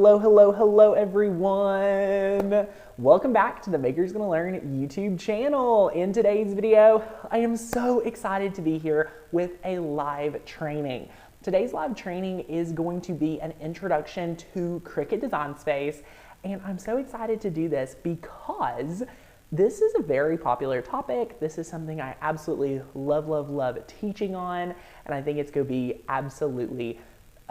Hello, hello, hello everyone! Welcome back to the Maker's Gonna Learn YouTube channel. In today's video, I am so excited to be here with a live training. Today's live training is going to be an introduction to Cricut Design Space, and I'm so excited to do this because this is a very popular topic. This is something I absolutely love teaching on, and I think it's gonna be absolutely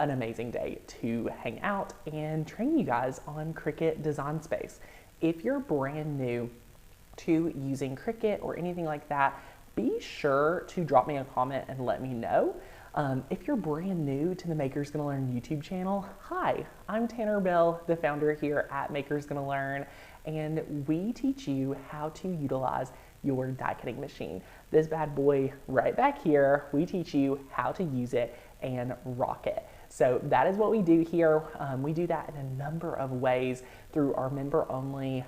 an amazing day to hang out and train you guys on Cricut Design Space. If you're brand new to using Cricut or anything like that, be sure to drop me a comment and let me know. If you're brand new to the Maker's Gonna Learn YouTube channel, hi, I'm Tanner Bell, the founder here at Maker's Gonna Learn, and we teach you how to utilize your die cutting machine. This bad boy right back here, we teach you how to use it and rock it. So that is what we do here. We do that in a number of ways through our member-only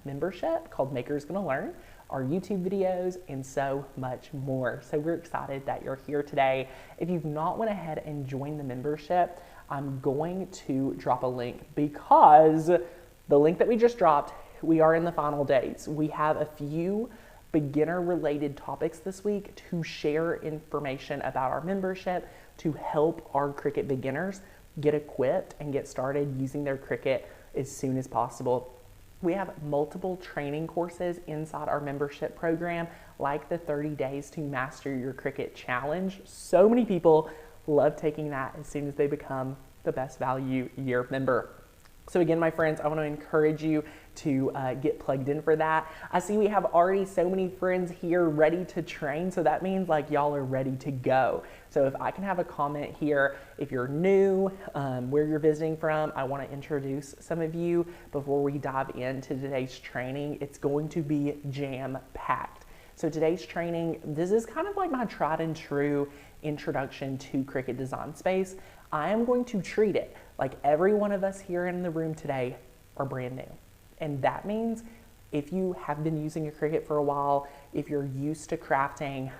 membership called Maker's Gonna Learn, our YouTube videos, and so much more. So we're excited that you're here today. If you've not went ahead and joined the membership, I'm going to drop a link because the link that we just dropped, we are in the final days. We have a few beginner-related topics this week to share information about our membership to help our Cricut beginners get equipped and get started using their Cricut as soon as possible. We have multiple training courses inside our membership program, like the 30 Days to Master Your Cricut Challenge. So many people love taking that as soon as they become the Best Value Year member. So again, my friends, I want to encourage you to get plugged in for that. I see we have already so many friends here ready to train, so that means like y'all are ready to go. So if I can have a comment here, if you're new, where you're visiting from, I want to introduce some of you before we dive into today's training. It's going to be jam-packed. So today's training, this is kind of like my tried and true introduction to Cricut Design Space. I am going to treat it like every one of us here in the room today are brand new. And that means if you have been using a Cricut for a while, if you're used to crafting,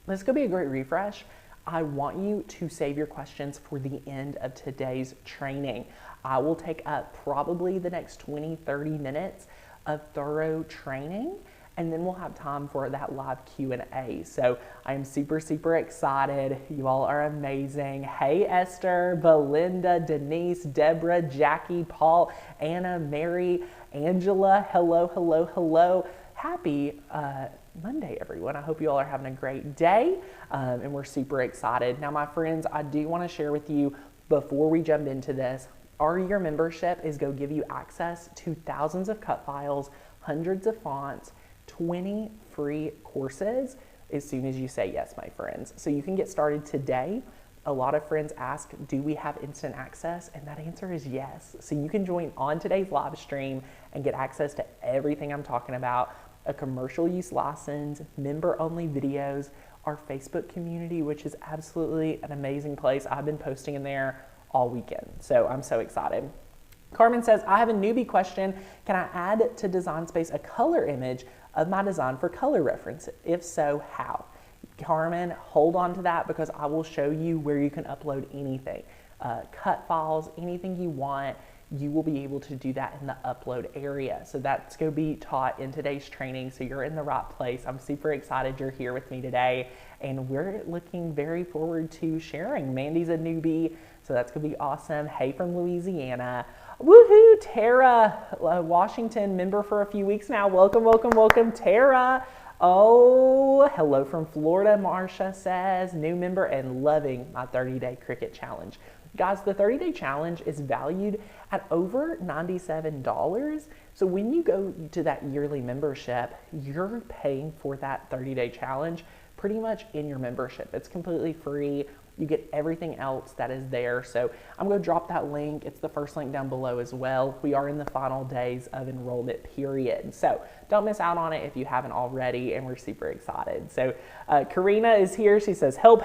this is gonna be a great refresh. I want you to save your questions for the end of today's training. I will take up probably the next 20-30 minutes of thorough training, and then we'll have time for that live Q&A. So I am super excited. You all are amazing. Hey, Esther, Belinda, Denise, Deborah, Jackie, Paul, Anna, Mary, Angela. Hello. Happy Monday, everyone. I hope you all are having a great day, and we're super excited. Now, my friends, I do want to share with you before we jump into this, our year membership is going to give you access to thousands of cut files, hundreds of fonts, 20 free courses as soon as you say yes, my friends. So you can get started today. A lot of friends ask, do we have instant access? And that answer is yes. So you can join on today's live stream and get access to everything I'm talking about, a commercial use license, member-only videos, our Facebook community, which is absolutely an amazing place. I've been posting in there all weekend, so I'm so excited. Carmen says, I have a newbie question. Can I add to Design Space a color image of my design for color reference? If so, how? Carmen, hold on to that because I will show you where you can upload anything. Cut files, anything you want, you will be able to do that in the upload area. So that's going to be taught in today's training, so you're in the right place. I'm super excited you're here with me today, and we're looking very forward to sharing. Mandy's a newbie, so that's going to be awesome. Hey from Louisiana. Woohoo, Tara, Washington, member for a few weeks now. Welcome, Tara. Oh, hello from Florida, Marsha says, new member and loving my 30-day Cricut challenge. Guys, the 30-day challenge is valued at over $97. So when you go to that yearly membership, you're paying for that 30-day challenge pretty much in your membership. It's completely free. You get everything else that is there. So I'm going to drop that link. It's the first link down below as well. We are in the final days of enrollment period. So don't miss out on it if you haven't already, and we're super excited. So Karina is here. She says, help.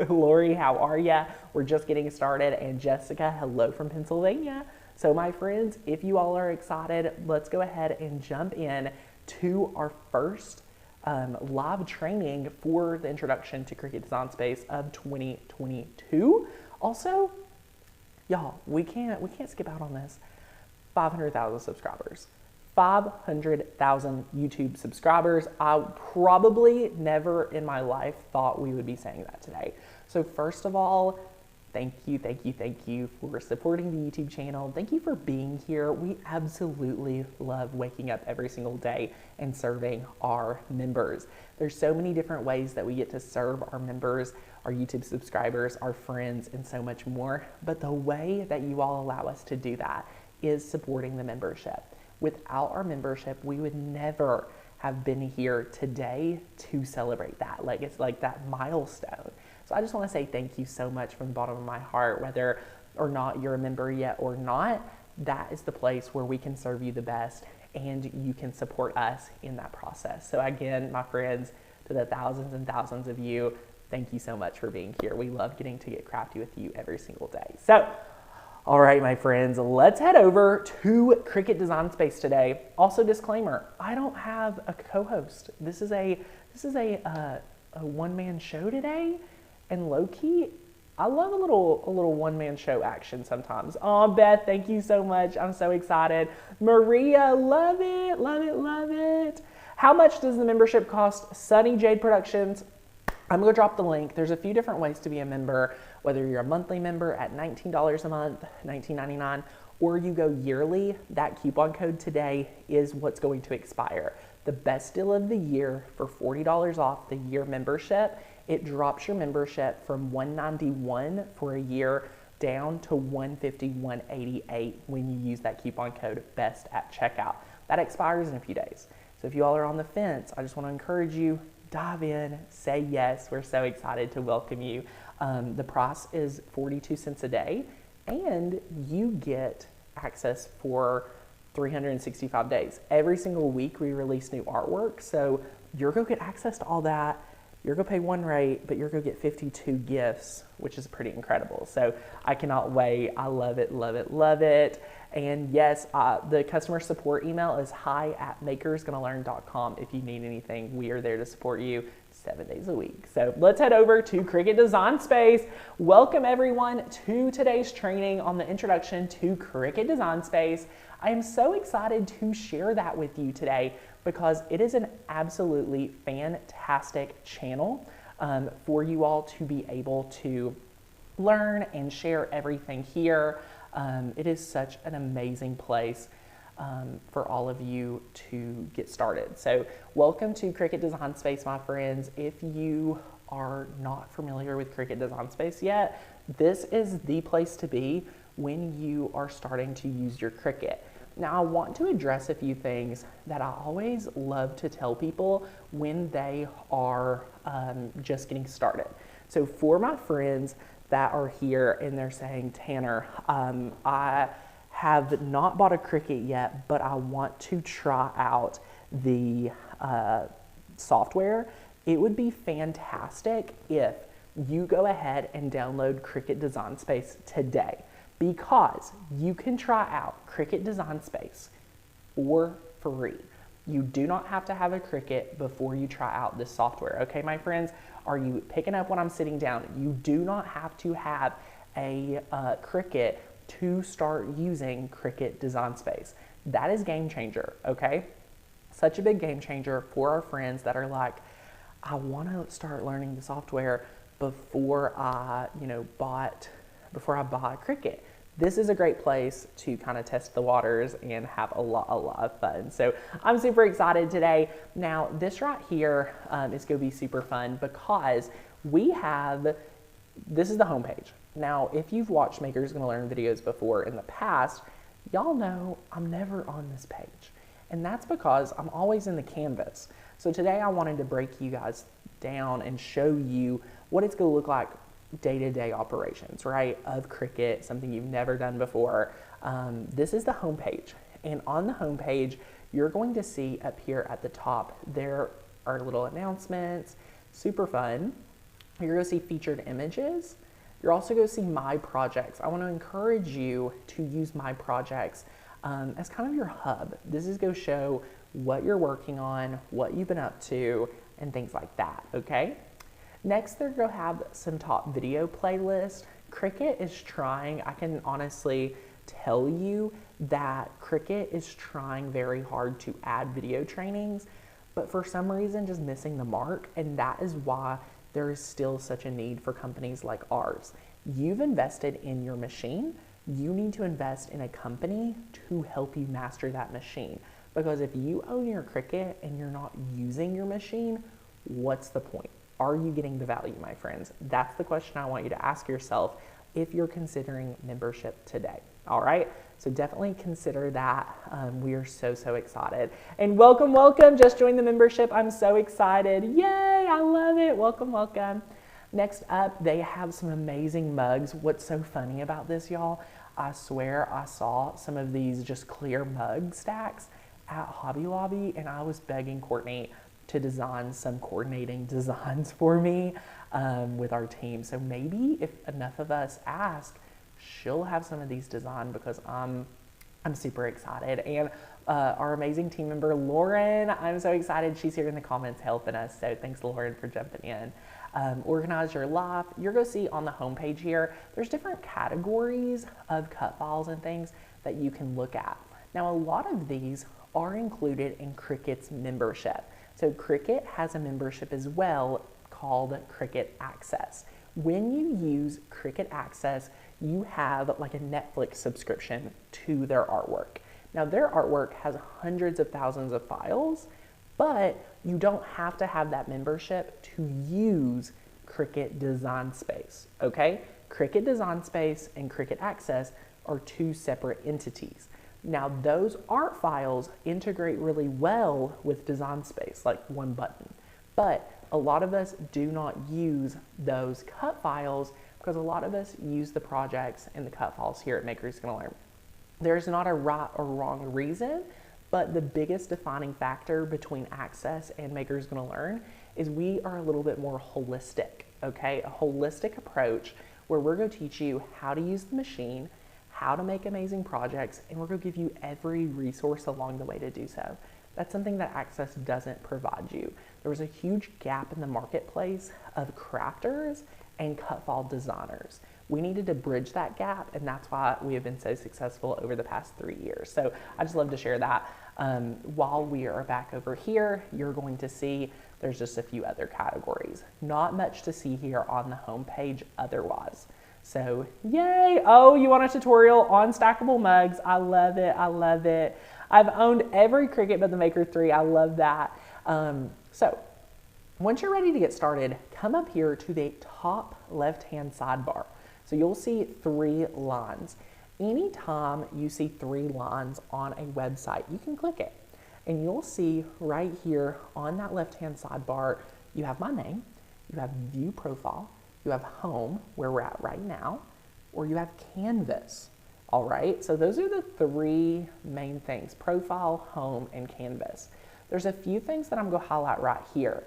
Lori, how are ya? We're just getting started. And Jessica, hello from Pennsylvania. So my friends, if you all are excited, let's go ahead and jump in to our first live training for the introduction to Cricut Design Space of 2022. Also, Y'all, we can't skip out on this. 500,000 subscribers. 500,000 YouTube subscribers. I probably never in my life thought we would be saying that today. So first of all, thank you for supporting the YouTube channel. Thank you for being here. We absolutely love waking up every single day and serving our members. There's so many different ways that we get to serve our members, our YouTube subscribers, our friends, and so much more. But the way that you all allow us to do that is supporting the membership. Without our membership, we would never have been here today to celebrate that. Like, it's like that milestone. So I just want to say thank you so much from the bottom of my heart. Whether or not you're a member yet or not, that is the place where we can serve you the best and you can support us in that process. So again, my friends, to the thousands and thousands of you, thank you so much for being here. We love getting to get crafty with you every single day. So, all right, my friends, let's head over to Cricut Design Space today. Also, disclaimer, I don't have a co-host. This is a one-man show today, and low-key, I love a little one-man show action sometimes. Oh, Beth, thank you so much. I'm so excited. Maria, love it. How much does the membership cost? Sunny Jade Productions. I'm going to drop the link. There's a few different ways to be a member, whether you're a monthly member at $19 a month, $19.99, or you go yearly. That coupon code today is what's going to expire. The best deal of the year for $40 off the year membership. It drops your membership from $191 for a year down to $150, $188 when you use that coupon code BEST at checkout. That expires in a few days. So if you all are on the fence, I just want to encourage you, dive in, say yes. We're so excited to welcome you. The price is 42 cents a day, and you get access for 365 days. Every single week we release new artwork, so you're going to get access to all that. You're going to pay one rate, but you're going to get 52 gifts, which is pretty incredible. So I cannot wait. I love it. And yes, the customer support email is hi@makersgonnalearn.com. If you need anything, we are there to support you 7 days a week. So let's head over to Cricut Design Space. Welcome everyone to today's training on the introduction to Cricut Design Space. I am so excited to share that with you today because it is an absolutely fantastic channel for you all to be able to learn and share everything here. It is such an amazing place for all of you to get started. So welcome to Cricut Design Space, my friends. If you are not familiar with Cricut Design Space yet, this is the place to be when you are starting to use your Cricut. Now, I want to address a few things that I always love to tell people when they are just getting started. So for my friends that are here and they're saying, Tanner, I have not bought a Cricut yet, but I want to try out the software, it would be fantastic if you go ahead and download Cricut Design Space today, because you can try out Cricut Design Space for free. You do not have to have a Cricut before you try out this software. Okay, my friends, are you picking up when I'm sitting down? You do not have to have a Cricut to start using Cricut Design Space. That is game changer, okay? Such a big game changer for our friends that are like, I want to start learning the software before I buy Cricut. This is a great place to kind of test the waters and have a lot of fun. So I'm super excited today. Now, this right here is going to be super fun because this is the homepage. Now, if you've watched Makers Gonna Learn videos before in the past, y'all know I'm never on this page. And that's because I'm always in the canvas. So today I wanted to break you guys down and show you what it's going to look like day-to-day operations, right, of Cricut, something you've never done before. This is the homepage, and on the homepage, you're going to see up here at the top, there are little announcements, super fun. You're going to see featured images. You're also going to see My Projects. I want to encourage you to use My Projects as kind of your hub. This is going to show what you're working on, what you've been up to, and things like that, okay? Next, they're going to have some top video playlist, Cricut is trying, I can honestly tell you that Cricut is trying very hard to add video trainings, but for some reason just missing the mark, and that is why there is still such a need for companies like ours. You've invested in your machine, you need to invest in a company to help you master that machine, because if you own your Cricut and you're not using your machine, what's the point? Are you getting the value, my friends? That's the question I want you to ask yourself if you're considering membership today. All right, so definitely consider that. We are so excited. And welcome, welcome. Just joined the membership. I'm so excited. Yay, I love it. Welcome, welcome. Next up, they have some amazing mugs. What's so funny about this, y'all? I swear I saw some of these just clear mug stacks at Hobby Lobby, and I was begging Courtney to design some coordinating designs for me with our team. So maybe if enough of us ask, she'll have some of these designed, because I'm super excited. And our amazing team member, Lauren, I'm so excited. She's here in the comments helping us. So thanks, Lauren, for jumping in. Organize your life. You're going to see on the homepage here, there's different categories of cut files and things that you can look at. Now, a lot of these are included in Cricut's membership. So Cricut has a membership as well called Cricut Access. When you use Cricut Access, you have like a Netflix subscription to their artwork. Now, their artwork has hundreds of thousands of files, but you don't have to have that membership to use Cricut Design Space, okay? Cricut Design Space and Cricut Access are two separate entities. Now, those art files integrate really well with Design Space, like one button. But a lot of us do not use those cut files because a lot of us use the projects and the cut files here at Maker's Gonna Learn. There's not a right or wrong reason, but the biggest defining factor between Access and Maker's Gonna Learn is we are a little bit more holistic, okay? A holistic approach where we're gonna teach you how to use the machine, how to make amazing projects, and we're going to give you every resource along the way to do so. That's something that Access doesn't provide you. There was a huge gap in the marketplace of crafters and cut file designers. We needed to bridge that gap, and that's why we have been so successful over the past 3 years. So I just love to share that. While we are back over here, you're going to see there's just a few other categories. Not much to see here on the homepage otherwise. So yay! Oh, you want a tutorial on stackable mugs? I love it. I love it. I've owned every Cricut but the Maker 3. I love that. So once you're ready to get started, come up here to the top left-hand sidebar. So you'll see 3 lines. Anytime you see 3 lines on a website, you can click it. And you'll see right here on that left-hand sidebar, you have my name, you have View Profile, you have Home, where we're at right now, or you have Canvas. All right, so those are the 3 main things: Profile, Home, and Canvas. There's a few things that I'm going to highlight right here.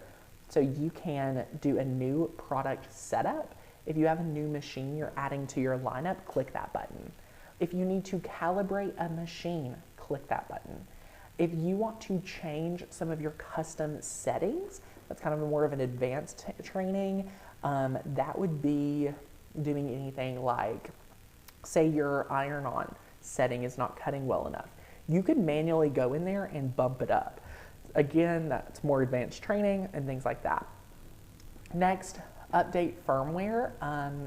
So you can do a new product setup. If you have a new machine you're adding to your lineup, click that button. If you need to calibrate a machine, click that button. If you want to change some of your custom settings, that's kind of more of an advanced training. That would be doing anything like, say your iron-on setting is not cutting well enough. You could manually go in there and bump it up. Again, that's more advanced training and things like that. Next, update firmware.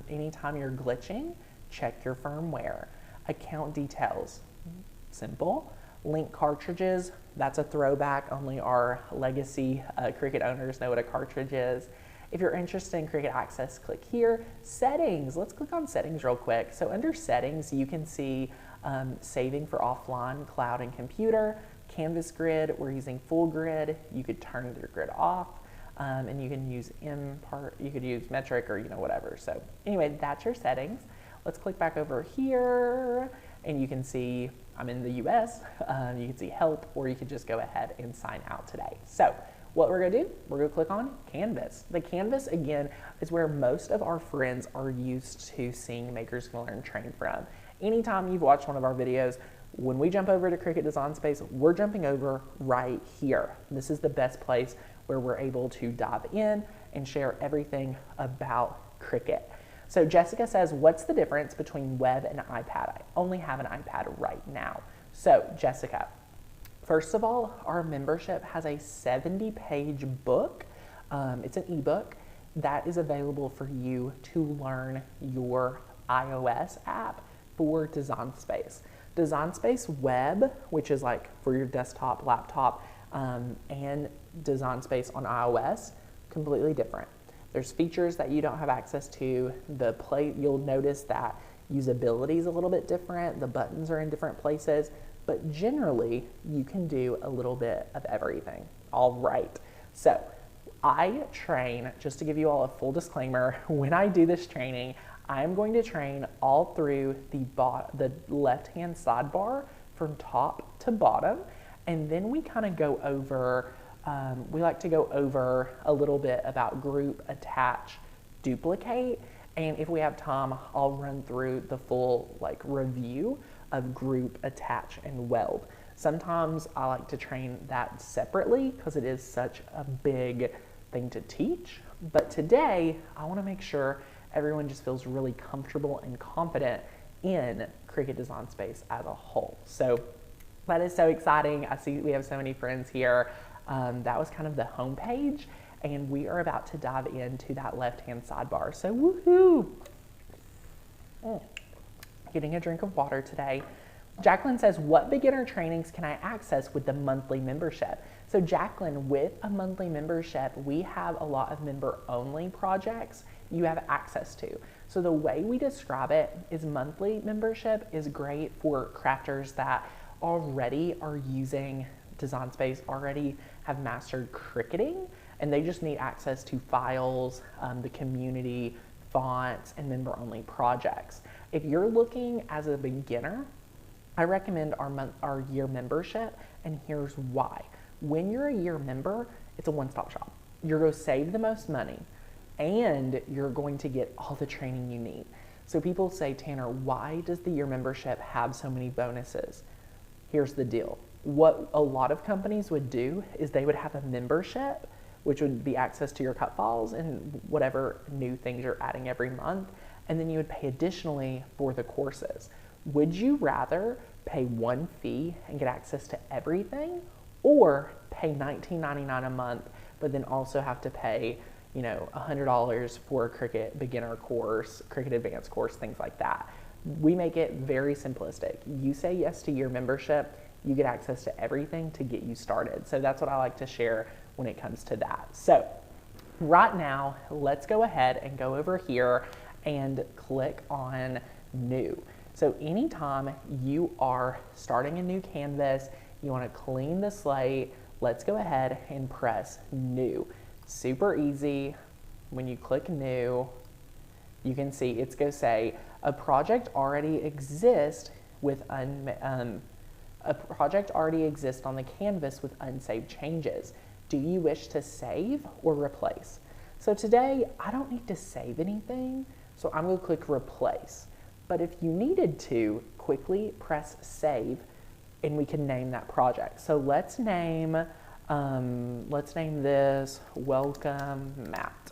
Anytime you're glitching, check your firmware. Account details, simple. Link cartridges, that's a throwback. Only our legacy Cricut owners know what a cartridge is. If you're interested in Cricut Access, click here. Settings, let's click on settings real quick. So under settings, you can see saving for offline, cloud, and computer. Canvas grid, we're using full grid. You could turn your grid off, and you can use you could use metric or whatever. So anyway, that's your settings. Let's click back over here, and you can see I'm in the US. You can see help, or you could just go ahead and sign out today. So what we're gonna do, we're gonna click on Canvas. The Canvas, again, is where most of our friends are used to seeing Maker's Gonna Learn train from. Anytime you've watched one of our videos, when we jump over to Cricut Design Space, we're jumping over right here. This is the best place where we're able to dive in and share everything about Cricut. So Jessica says, what's the difference between web and iPad? I only have an iPad right now. So Jessica, first of all, our membership has a 70-page book. It's an ebook that is available for you to learn your iOS app for Design Space. Design Space Web, which is like for your desktop, laptop, and Design Space on iOS, completely different. There's features that you don't have access to. You'll notice that usability is a little bit different. The buttons are in different places, but generally you can do a little bit of everything. All right, so I train, just to give you all a full disclaimer, when I do this training, I'm going to train all through the left-hand sidebar from top to bottom, and then we kind of go over, we like to go over a little bit about group, attach, duplicate, and if we have time, I'll run through the full review of group, attach, and weld. Sometimes I like to train that separately because it is such a big thing to teach, but today I want to make sure everyone just feels really comfortable and confident in Cricut Design Space as a whole. So that is so exciting. I see we have so many friends here. That was kind of the home page, and we are about to dive into that left-hand sidebar. So woohoo! Getting a drink of water today. Jacqueline says, what beginner trainings can I access with the monthly membership? So Jacqueline, with a monthly membership, we have a lot of member-only projects you have access to. So the way we describe it is monthly membership is great for crafters that already are using Design Space, already have mastered Cricketing, and they just need access to files, the community, fonts, and member-only projects. If you're looking as a beginner, I recommend our year membership, and here's why. When you're a year member, it's a one-stop shop. You're going to save the most money, and you're going to get all the training you need. So people say, Tanner, why does the year membership have so many bonuses? Here's the deal. What a lot of companies would do is they would have a membership, which would be access to your cut files and whatever new things you're adding every month, and then you would pay additionally for the courses. Would you rather pay one fee and get access to everything, or pay $19.99 a month, but then also have to pay, $100 for a Cricut beginner course, Cricut advanced course, things like that? We make it very simplistic. You say yes to your membership, you get access to everything to get you started. So that's what I like to share when it comes to that. So right now, let's go ahead and go over here and click on new. So anytime you are starting a new canvas, you want to clean the slate, let's go ahead and press new. Super easy. When you click new, you can see it's going to say a project already exists on the canvas with unsaved changes. Do you wish to save or replace? So today I don't need to save anything, so I'm going to click replace. But if you needed to, quickly press save and we can name that project. So let's name this welcome mat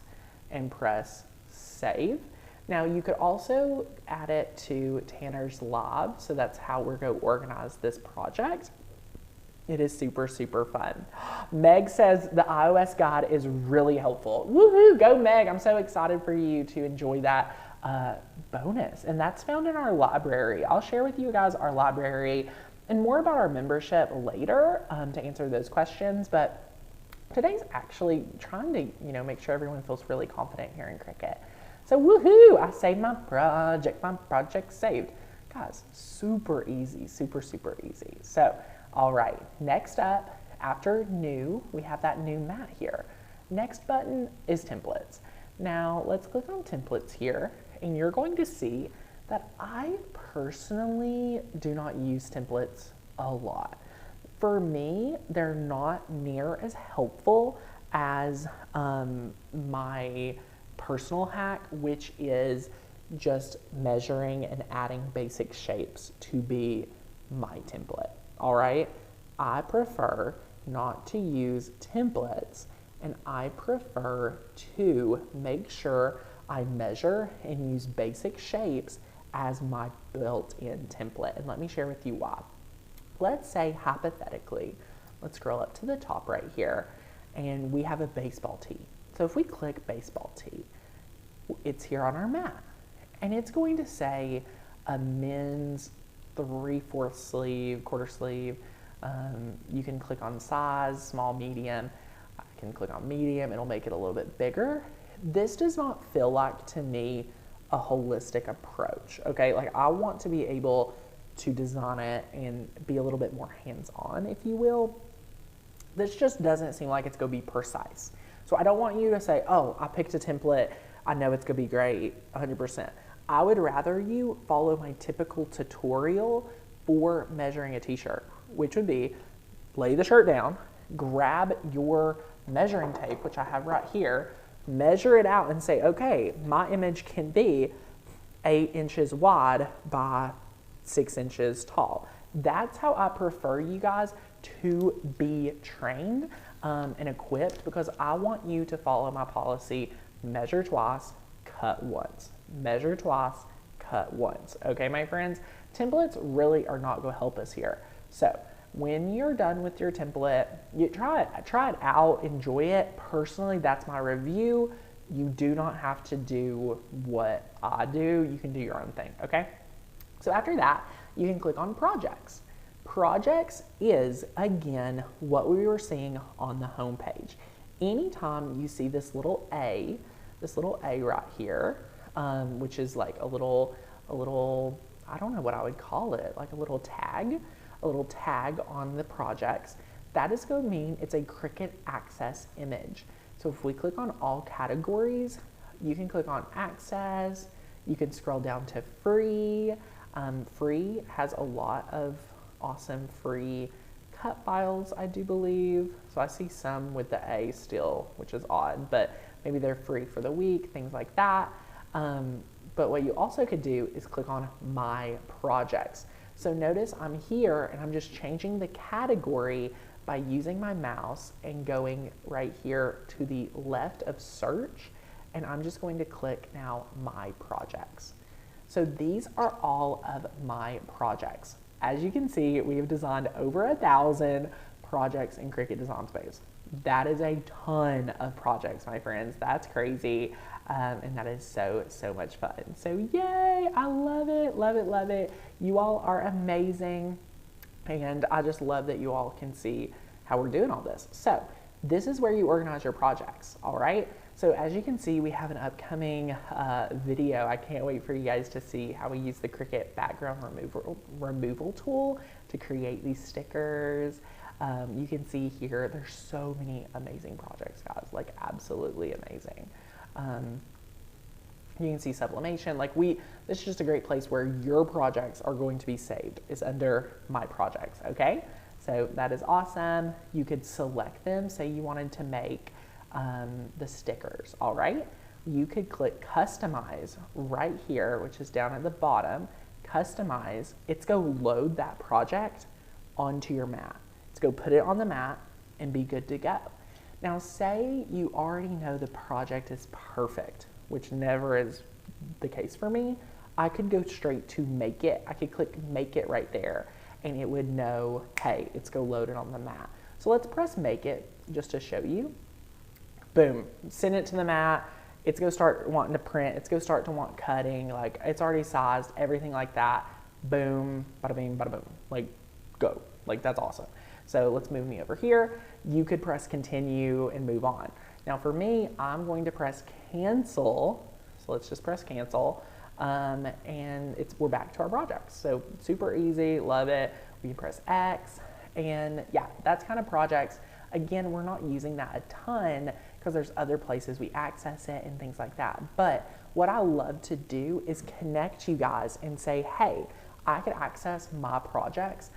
and press save. Now you could also add it to Tanner's lab, so that's how we're going to organize this project. It is super, super fun. Meg says the iOS guide is really helpful. Woohoo, go Meg, I'm so excited for you to enjoy that bonus. And that's found in our library. I'll share with you guys our library and more about our membership later to answer those questions, but today's actually trying to make sure everyone feels really confident here in Cricut. So woohoo, I saved my project saved. Guys, super easy, super, super easy. So, all right, next up, after new, we have that new mat here. Next button is templates. Now, let's click on templates here, and you're going to see that I personally do not use templates a lot. For me, they're not near as helpful as my personal hack, which is just measuring and adding basic shapes to be my template. All right, I prefer not to use templates, and I prefer to make sure I measure and use basic shapes as my built-in template. And let me share with you why. Let's say hypothetically, let's scroll up to the top right here, and we have a baseball tee. So if we click baseball tee, it's here on our mat, and it's going to say a men's 3/4 sleeve, quarter sleeve. You can click on size, small, medium. I can click on medium, it'll make it a little bit bigger. This does not feel like, to me, a holistic approach, okay? Like, I want to be able to design it and be a little bit more hands-on, if you will. This just doesn't seem like it's gonna be precise. So I don't want you to say, oh, I picked a template, I know it's gonna be great, 100%. I would rather you follow my typical tutorial for measuring a t-shirt, which would be lay the shirt down, grab your measuring tape, which I have right here, measure it out and say, okay, my image can be 8 inches wide by 6 inches tall. That's how I prefer you guys to be trained and equipped, because I want you to follow my policy: measure twice, cut once. Measure twice, cut once. Okay, my friends? Templates really are not going to help us here. So when you're done with your template, you try it out, enjoy it. Personally, that's my review. You do not have to do what I do. You can do your own thing, okay? So after that, you can click on projects. Projects is, again, what we were seeing on the home page. Anytime you see this little A right here, which is like a little, I don't know what I would call it, like a little tag on the projects, that is going to mean it's a Cricut Access image. So if we click on all categories, you can click on Access, you can scroll down to free. Free has a lot of awesome free cut files, I do believe. So I see some with the A still, which is odd, but maybe they're free for the week, things like that. But what you also could do is click on My Projects. So notice I'm here and I'm just changing the category by using my mouse and going right here to the left of search, and I'm just going to click now My Projects. So these are all of my projects. As you can see, we have designed over 1,000 projects in Cricut Design Space. That is a ton of projects, my friends. That's crazy. And that is so, so much fun. So yay, I love it, love it, love it. You all are amazing. And I just love that you all can see how we're doing all this. So this is where you organize your projects, all right? So as you can see, we have an upcoming video. I can't wait for you guys to see how we use the Cricut background removal tool to create these stickers. You can see here, there's so many amazing projects, guys, like absolutely amazing. You can see sublimation, this is just a great place where your projects are going to be saved, is under My Projects, okay? So that is awesome. You could select them, say you wanted to make the stickers, all right? You could click Customize right here, which is down at the bottom. Customize, it's go load that project onto your mat. It's go put it on the mat and be good to go. Now say you already know the project is perfect, which never is the case for me. I could go straight to Make It. I could click Make It right there and it would know, hey, it's go loaded on the mat. So let's press Make It just to show you. Boom, send it to the mat. It's gonna start wanting to print. It's gonna start to want cutting. Like it's already sized, everything like that. Boom, bada bing, bada boom. Like go, like that's awesome. So let's move me over here. You could press continue and move on. Now for me, I'm going to press cancel. So let's just press cancel. And we're back to our projects. So super easy, love it. We can press X and yeah, that's kind of projects. Again, we're not using that a ton because there's other places we access it and things like that. But what I love to do is connect you guys and say, hey, I could access my projects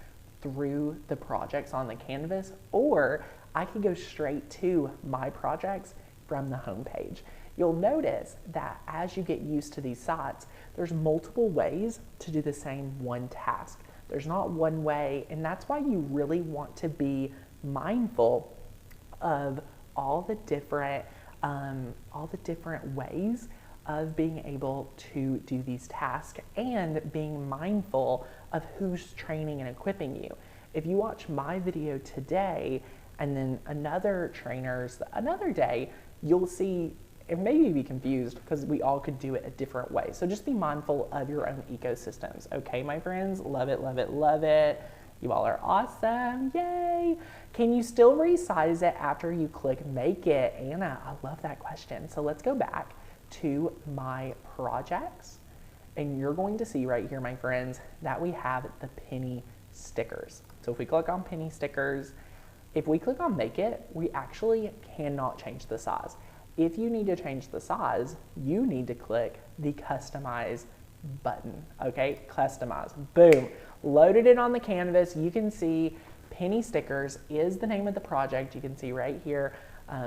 through the projects on the canvas, or I could go straight to My Projects from the home page. You'll notice that as you get used to these sites, there's multiple ways to do the same one task. There's not one way, and that's why you really want to be mindful of all the different ways of being able to do these tasks and being mindful of who's training and equipping you. If you watch my video today and then another trainer's another day, you'll see and maybe be confused because we all could do it a different way. So just be mindful of your own ecosystems. Okay, my friends? Love it, love it, love it. You all are awesome. Yay. Can you still resize it after you click make it? Anna, I love that question. So let's go back to my projects. And you're going to see right here, my friends, that we have the penny stickers. So if we click on penny stickers, if we click on make it, we actually cannot change the size. If you need to change the size, you need to click the customize button, okay? Customize, boom. Loaded it on the canvas. You can see penny stickers is the name of the project. You can see right here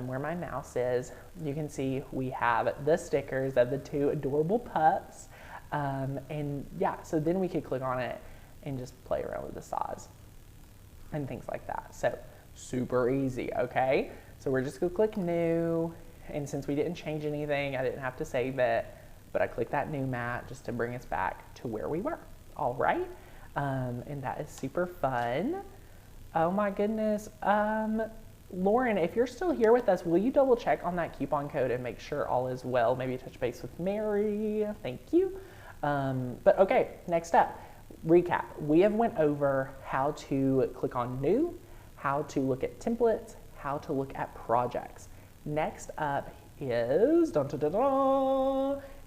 where my mouse is. You can see we have the stickers of the two adorable pups. And yeah, so then we could click on it and just play around with the size and things like that. So super easy, okay? So we're just gonna click new. And since we didn't change anything, I didn't have to save it, but I clicked that new mat just to bring us back to where we were. All right, and that is super fun. Oh my goodness. Lauren, if you're still here with us, will you double check on that coupon code and make sure all is well? Maybe touch base with Mary, thank you. But okay, next up, recap. We have went over how to click on new, how to look at templates, how to look at projects. Next up is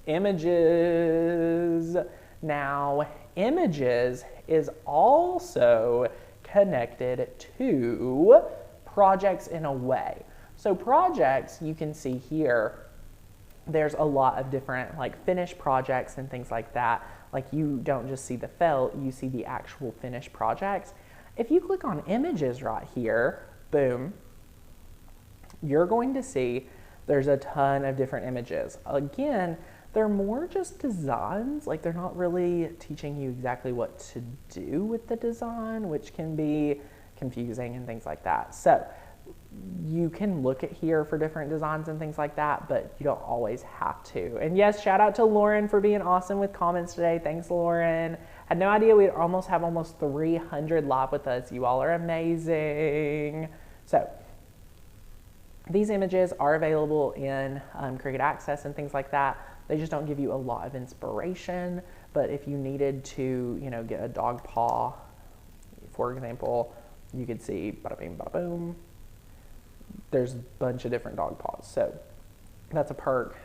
images. Now, images is also connected to projects in a way. So projects, you can see here, there's a lot of different like finished projects and things like that. Like you don't just see the felt, you see the actual finished projects. If you click on images right here, boom, you're going to see there's a ton of different images. Again, they're more just designs, like they're not really teaching you exactly what to do with the design, which can be confusing and things like that. So you can look at here for different designs and things like that, but you don't always have to. And yes, shout out to Lauren for being awesome with comments today. Thanks, Lauren. Had no idea we'd have almost 300 live with us. You all are amazing. So these images are available in Cricut Access and things like that. They just don't give you a lot of inspiration, but if you needed to, you know, get a dog paw, for example, you could see bada bing, bada boom. There's a bunch of different dog paws, so that's a perk.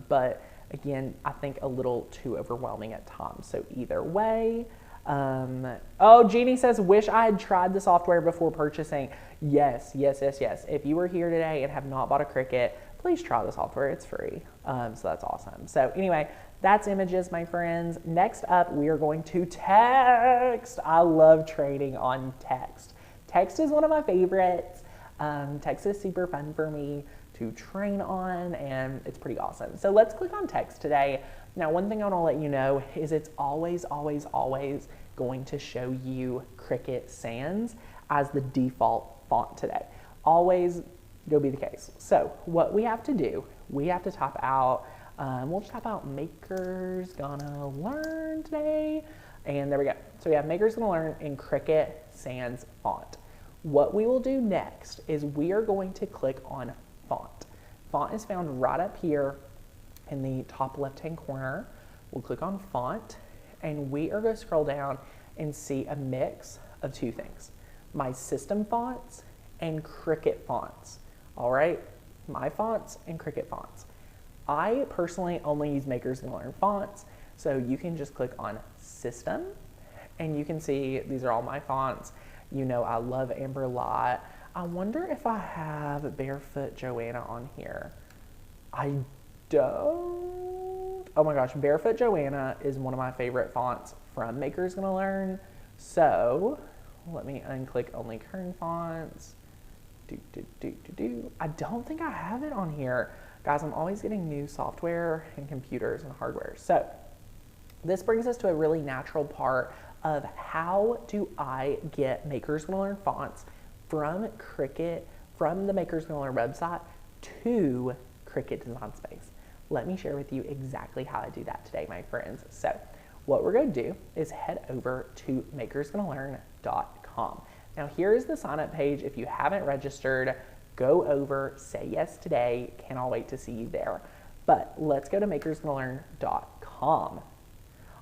But again, I think a little too overwhelming at times. So either way, oh, Jeannie says, wish I had tried the software before purchasing. Yes, yes, yes, yes. If you were here today and have not bought a Cricut, please try the software. It's free. So that's awesome. So anyway, that's images, my friends. Next up, we are going to text. I love training on text. Text is one of my favorites. Text is super fun for me to train on, and it's pretty awesome. So let's click on text today. Now, one thing I want to let you know is it's always, always, always going to show you Cricut Sans as the default font today. Always go be the case. So what we have to do, we have to type out, we'll just type out Maker's Gonna Learn today. And there we go. So we have Maker's Gonna Learn in Cricut Sans font. What we will do next is we are going to click on font. Font is found right up here in the top left-hand corner. We'll click on font, and we are going to scroll down and see a mix of two things: my system fonts and Cricut fonts. All right, my fonts and Cricut fonts. I personally only use Maker's Gonna Learn fonts, so you can just click on system, and you can see these are all my fonts. You know I love Amber Light. I wonder if I have Barefoot Joanna on here. I don't. Oh my gosh, Barefoot Joanna is one of my favorite fonts from Maker's Gonna Learn. So let me unclick only current fonts. I don't think I have it on here. Guys, I'm always getting new software and computers and hardware. So this brings us to a really natural part of how do I get Maker's Gonna Learn fonts from Cricut, from the Maker's Gonna Learn website to Cricut Design Space. Let me share with you exactly how I do that today, my friends. So what we're going to do is head over to makersgonnalearn.com. Now here is the sign up page. If you haven't registered, go over, say yes today. Cannot wait to see you there. But let's go to makersgonnalearn.com.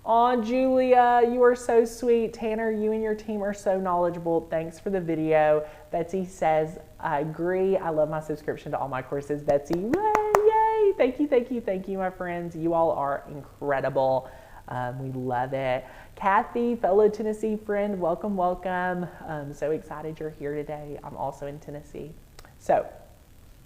Aw, Julia, you are so sweet. Tanner, you and your team are so knowledgeable. Thanks for the video. Betsy says, I agree. I love my subscription to all my courses. Betsy, yay. Thank you, thank you, thank you, my friends. You all are incredible. We love it. Kathy, fellow Tennessee friend, welcome, welcome. I'm so excited you're here today. I'm also in Tennessee. So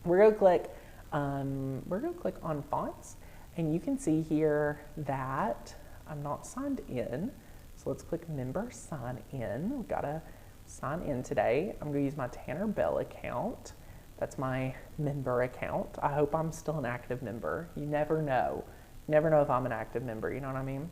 we're going to click on fonts, and you can see here that I'm not signed in. So let's click member sign in. We've got to sign in today. I'm going to use my Tanner Bell account. That's my member account. I hope I'm still an active member. You never know. You never know if I'm an active member, you know what I mean?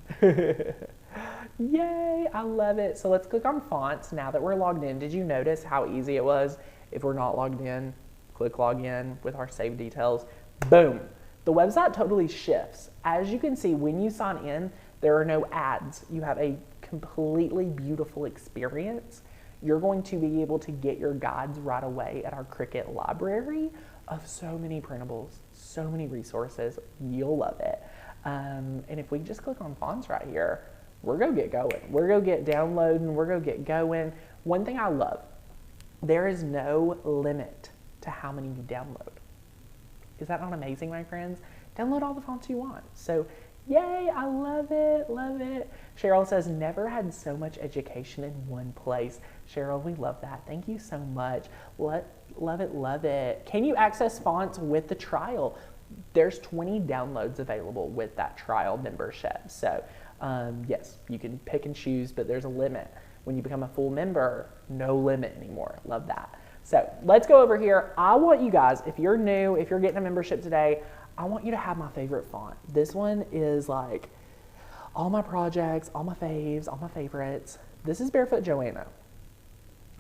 Yay, I love it. So let's click on fonts now that we're logged in. Did you notice how easy it was? If we're not logged in, click log in with our saved details. Boom. The website totally shifts. As you can see, when you sign in, there are no ads. You have a completely beautiful experience. You're going to be able to get your guides right away at our Cricut library of so many printables, so many resources. You'll love it. And if we just click on fonts right here, we're going to get going. We're going to get downloading. We're going to get going. One thing I love, there is no limit to how many you download. Is that not amazing, my friends? Download all the fonts you want. So yay, I love it, love it. Cheryl says, never had so much education in one place. Cheryl, we love that. Thank you so much. Love it, love it. Can you access fonts with the trial? There's 20 downloads available with that trial membership. So yes, you can pick and choose, but there's a limit. When you become a full member, no limit anymore. Love that. So let's go over here. I want you guys, if you're new, if you're getting a membership today, I want you to have my favorite font. This one is like all my projects, all my faves, all my favorites. This is Barefoot Joanna.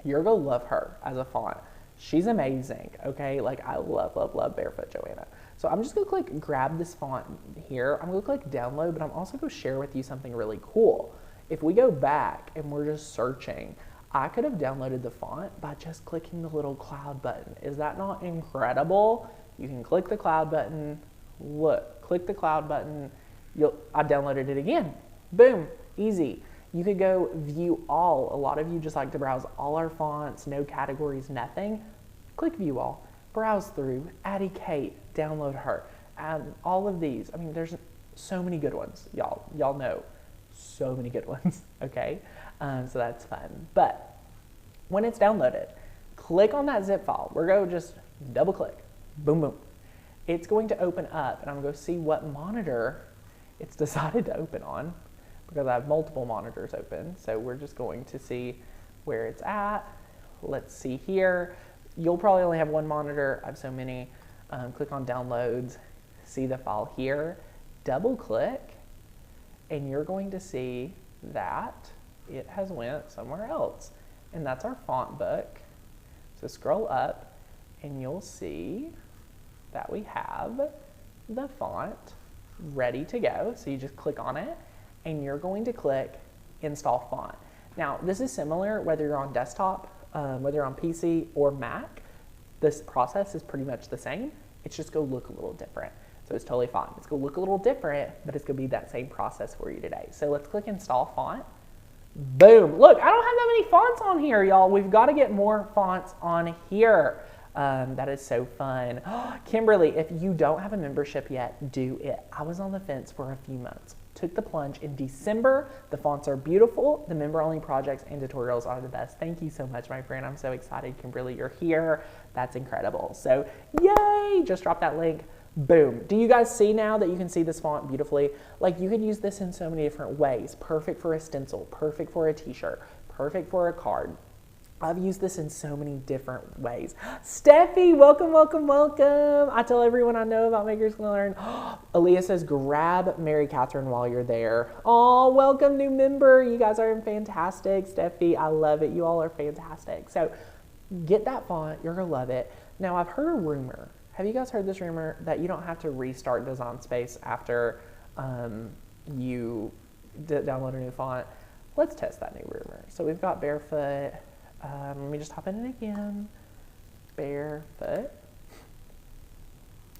You're gonna love her as a font. She's amazing, okay? Like I love, love, love Barefoot Joanna. So I'm just gonna click grab this font here. I'm gonna click download, but I'm also gonna share with you something really cool. If we go back and we're just searching, I could have downloaded the font by just clicking the little cloud button. Is that not incredible? You can click the cloud button, look, click the cloud button, I downloaded it again. Boom, easy. You could go view all. A lot of you just like to browse all our fonts, no categories, nothing. Click view all, browse through, Addie Kate, download her, and all of these. I mean, there's so many good ones, y'all know, so many good ones, okay? So that's fun. But when it's downloaded, click on that zip file. We're going to just double click. Boom, boom. It's going to open up, and I'm going to see what monitor it's decided to open on because I have multiple monitors open. So we're just going to see where it's at. Let's see here. You'll probably only have one monitor. I have so many. Click on downloads, see the file here, double click, and you're going to see that it has went somewhere else. And that's our font book. So scroll up, and you'll see that we have the font ready to go. So you just click on it and you're going to click install font. Now this is similar whether you're on desktop, whether you're on PC or Mac. This process is pretty much the same. It's just going to look a little different. So it's totally fine. It's going to look a little different, but it's going to be that same process for you today. So let's click install font. Boom. Look, I don't have that many fonts on here, y'all. We've got to get more fonts on here. That is so fun. Kimberly, if you don't have a membership yet, do it. I was on the fence for a few months. Took the plunge in December. The fonts are beautiful. The member-only projects and tutorials are the best. Thank you so much, my friend. I'm so excited, Kimberly, you're here. That's incredible. So, yay! Just drop that link. Boom. Do you guys see now that you can see this font beautifully? Like, you could use this in so many different ways. Perfect for a stencil, perfect for a t-shirt, perfect for a card. I've used this in so many different ways. Steffi, welcome, welcome, welcome. I tell everyone I know about Makers Gonna Learn. Aaliyah says, grab Mary Catherine while you're there. Oh, welcome, new member. You guys are fantastic. Steffi, I love it. You all are fantastic. So get that font. You're gonna love it. Now, I've heard a rumor. have you guys heard this rumor that you don't have to restart Design Space after you download a new font? Let's test that new rumor. So we've got Barefoot. Let me just hop in it again. Barefoot.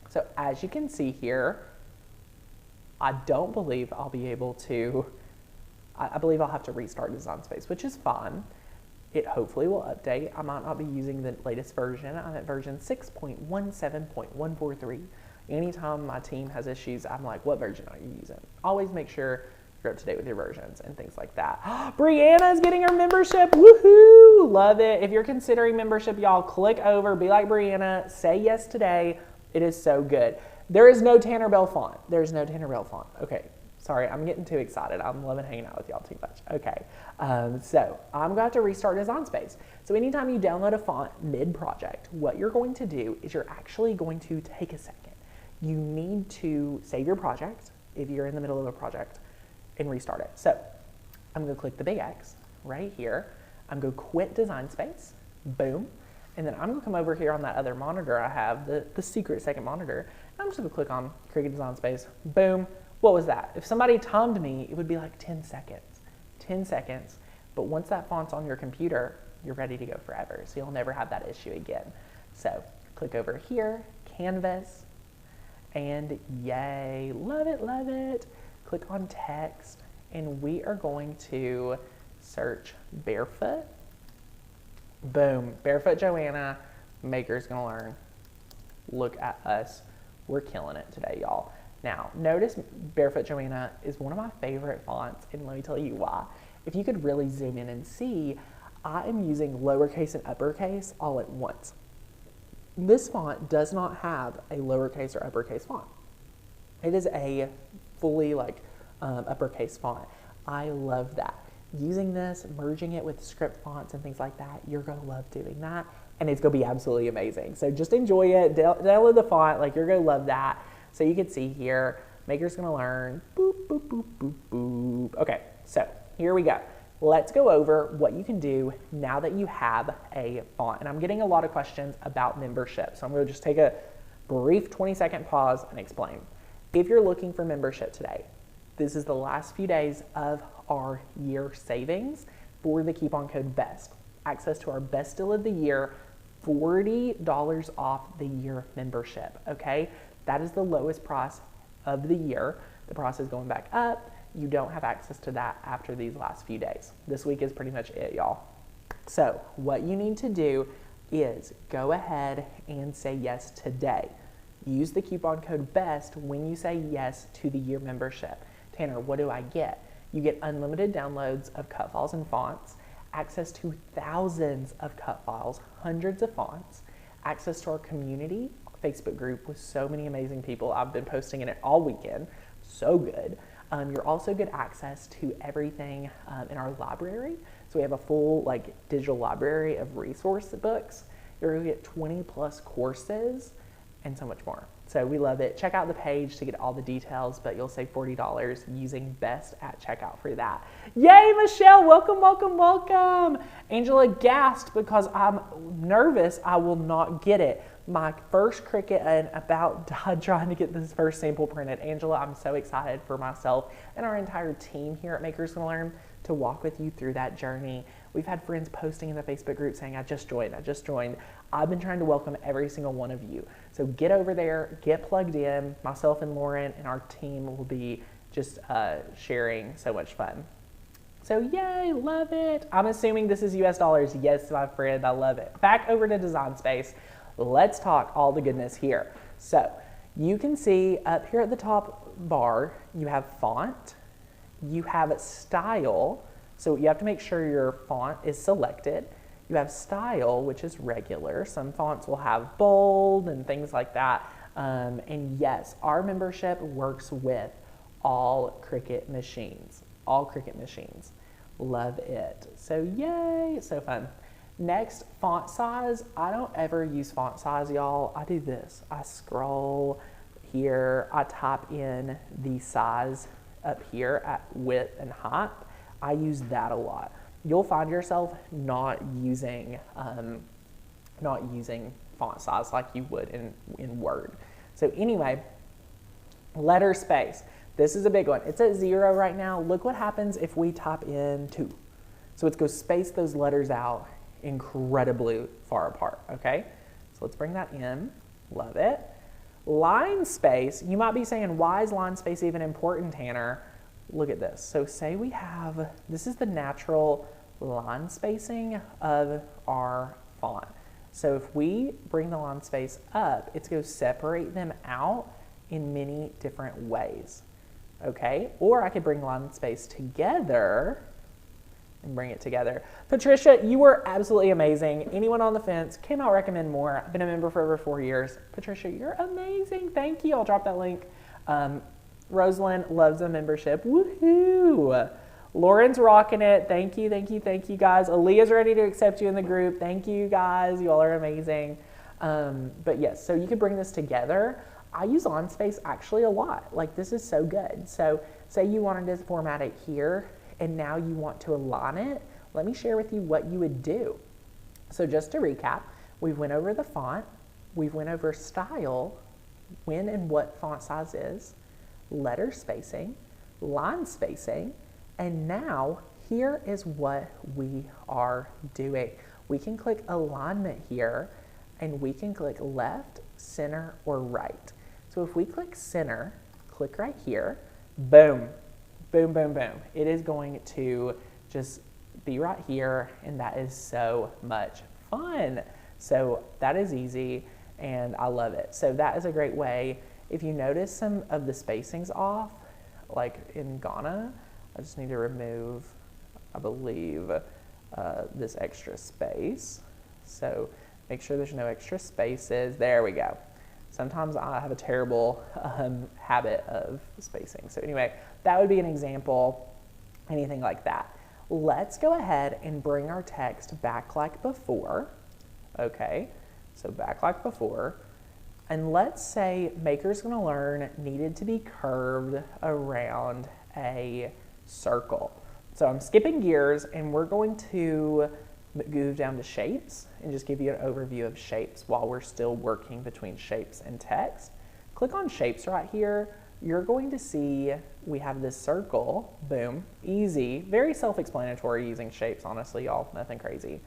So as you can see here, I don't believe I'll be able to, I believe I'll have to restart Design Space, which is fine. It hopefully will update. I might not be using the latest version. I'm at version 6.17.143. Anytime my team has issues, I'm like, what version are you using? Always make sure you're up to date with your versions and things like that. Brianna's getting her membership. Woohoo! Love it. If you're considering membership, y'all, click over, be like Brianna, say yes today. It is so good. There is no Tanner Bell font. There's no Tanner Bell font. Okay. Sorry, I'm getting too excited. I'm loving hanging out with y'all too much. Okay, so I'm going to have to restart Design Space. So anytime you download a font mid-project, what you're going to do is you're actually going to take a second. You need to save your project if you're in the middle of a project and restart it. So I'm going to click the big X right here. I'm going to quit Design Space. Boom. And then I'm going to come over here on that other monitor I have, the secret second monitor. And I'm just going to click on Cricut Design Space. Boom. What was that? If somebody timed me, it would be like 10 seconds. 10 seconds. But once that font's on your computer, you're ready to go forever. So you'll never have that issue again. So click over here, Canvas, and yay, love it, love it. Click on text, and we are going to search Barefoot. Boom, Barefoot Joanna, Maker's Gonna Learn. Look at us. We're killing it today, y'all. Now, notice Barefoot Joanna is one of my favorite fonts, and let me tell you why. If you could really zoom in and see, I am using lowercase and uppercase all at once. This font does not have a lowercase or uppercase font. It is a fully uppercase font. I love that. Using this, merging it with script fonts and things like that, you're gonna love doing that, and it's gonna be absolutely amazing. So just enjoy it, download the font, you're gonna love that. So you can see here, Maker's Gonna Learn, boop, boop, boop, boop, boop. Okay, so here we go. Let's go over what you can do now that you have a font. And I'm getting a lot of questions about membership. So I'm gonna just take a brief 20-second pause and explain. If you're looking for membership today, this is the last few days of our year savings for the coupon code BEST. Access to our best deal of the year, $40 off the year membership, okay? That is the lowest price of the year. The price is going back up. You don't have access to that after these last few days. This week is pretty much it, y'all. So what you need to do is go ahead and say yes today. Use the coupon code BEST when you say yes to the year membership. Tanner, what do I get? You get unlimited downloads of cut files and fonts, access to thousands of cut files, hundreds of fonts, access to our community Facebook group with so many amazing people. I've been posting in it all weekend. So good. You're also get access to everything in our library. So we have a full digital library of resource books. You're going to get 20 plus courses and so much more. So we love it. Check out the page to get all the details, but you'll save $40 using BEST at checkout for that. Yay, Michelle, welcome, welcome, welcome. Angela gasped because I'm nervous I will not get it. My first Cricut and about died trying to get this first sample printed. Angela, I'm so excited for myself and our entire team here at Maker's Gonna Learn to walk with you through that journey. We've had friends posting in the Facebook group saying, I just joined, I just joined. I've been trying to welcome every single one of you. So get over there, get plugged in. Myself and Lauren and our team will be just sharing so much fun. So yay, love it. I'm assuming this is US dollars. Yes, my friend, I love it. Back over to Design Space. Let's talk all the goodness here. So you can see up here at the top bar, you have font, you have style. So you have to make sure your font is selected. You have style, which is regular. Some fonts will have bold and things like that. And yes, our membership works with all Cricut machines. All Cricut machines. Love it. So yay, so fun. Next, font size. I don't ever use font size, y'all. I do this. I scroll here. I type in the size up here at width and height. I use that a lot. You'll find yourself not using font size like you would in Word. So anyway, letter space. This is a big one. It's at 0 right now. Look what happens if we type in 2. So it's going to space those letters out incredibly far apart, okay? So let's bring that in. Love it. Line space, you might be saying, why is line space even important, Tanner? Look at this. So say we have, this is the natural line spacing of our font. So if we bring the line space up, it's going to separate them out in many different ways, okay? Or I could bring line space together and bring it together. Patricia, you were absolutely amazing. Anyone on the fence, cannot recommend more. I've been a member for over 4 years. Patricia, you're amazing. Thank you. I'll drop that link. Rosalind loves a membership. Woohoo! Lauren's rocking it. Thank you, thank you, thank you, guys. Aaliyah's ready to accept you in the group. Thank you, guys. You all are amazing. But yes, so you could bring this together. I use line space actually a lot. Like, this is so good. So say you wanted to format it here, and now you want to align it. Let me share with you what you would do. So just to recap, we went over the font, we went over style, when and what font size is, letter spacing, line spacing, and now here is what we are doing. We can click alignment here, and we can click left, center, or right. So if we click center, click right here, boom, boom, boom, boom. It is going to just be right here, and that is so much fun. So that is easy, and I love it. So that is a great way. If you notice some of the spacings off, like in Ghana, I just need to remove, I believe, this extra space. So make sure there's no extra spaces. There we go. Sometimes I have a terrible habit of spacing. So anyway, that would be an example, anything like that. Let's go ahead and bring our text back like before. Okay, so back like before. And let's say Maker's Gonna Learn needed to be curved around a circle. So I'm skipping gears, and we're going to move down to shapes and just give you an overview of shapes while we're still working between shapes and text. Click on shapes right here. You're going to see we have this circle, boom, easy, very self-explanatory using shapes, honestly, y'all, nothing crazy.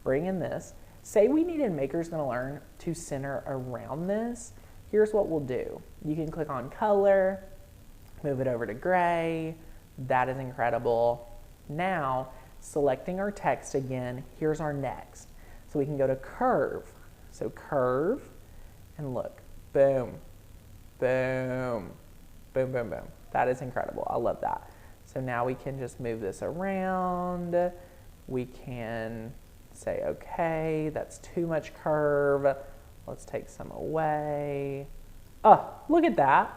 Bring in this. Say we needed Maker's Gonna Learn to center around this. Here's what we'll do. You can click on color, move it over to gray. That is incredible. Now, selecting our text again, here's our next. So we can go to curve. So curve, and look, boom, boom, boom, boom, boom. That is incredible. I love that. So now we can just move this around. We can say, okay, that's too much curve. Let's take some away. Oh, look at that.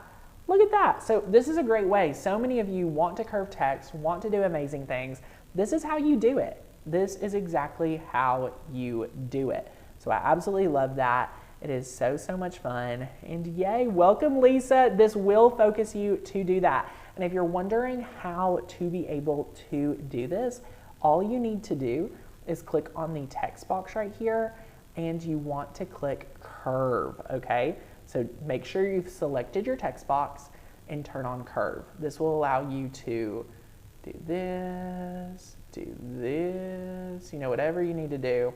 Look at that. So this is a great way. So many of you want to curve text, want to do amazing things. This is how you do it. This is exactly how you do it. So I absolutely love that. It is so, so much fun. And yay, welcome, Lisa. This will focus you to do that. And if you're wondering how to be able to do this, all you need to do is click on the text box right here, and you want to click curve, okay? So make sure you've selected your text box and turn on curve. This will allow you to do this, you know, whatever you need to do,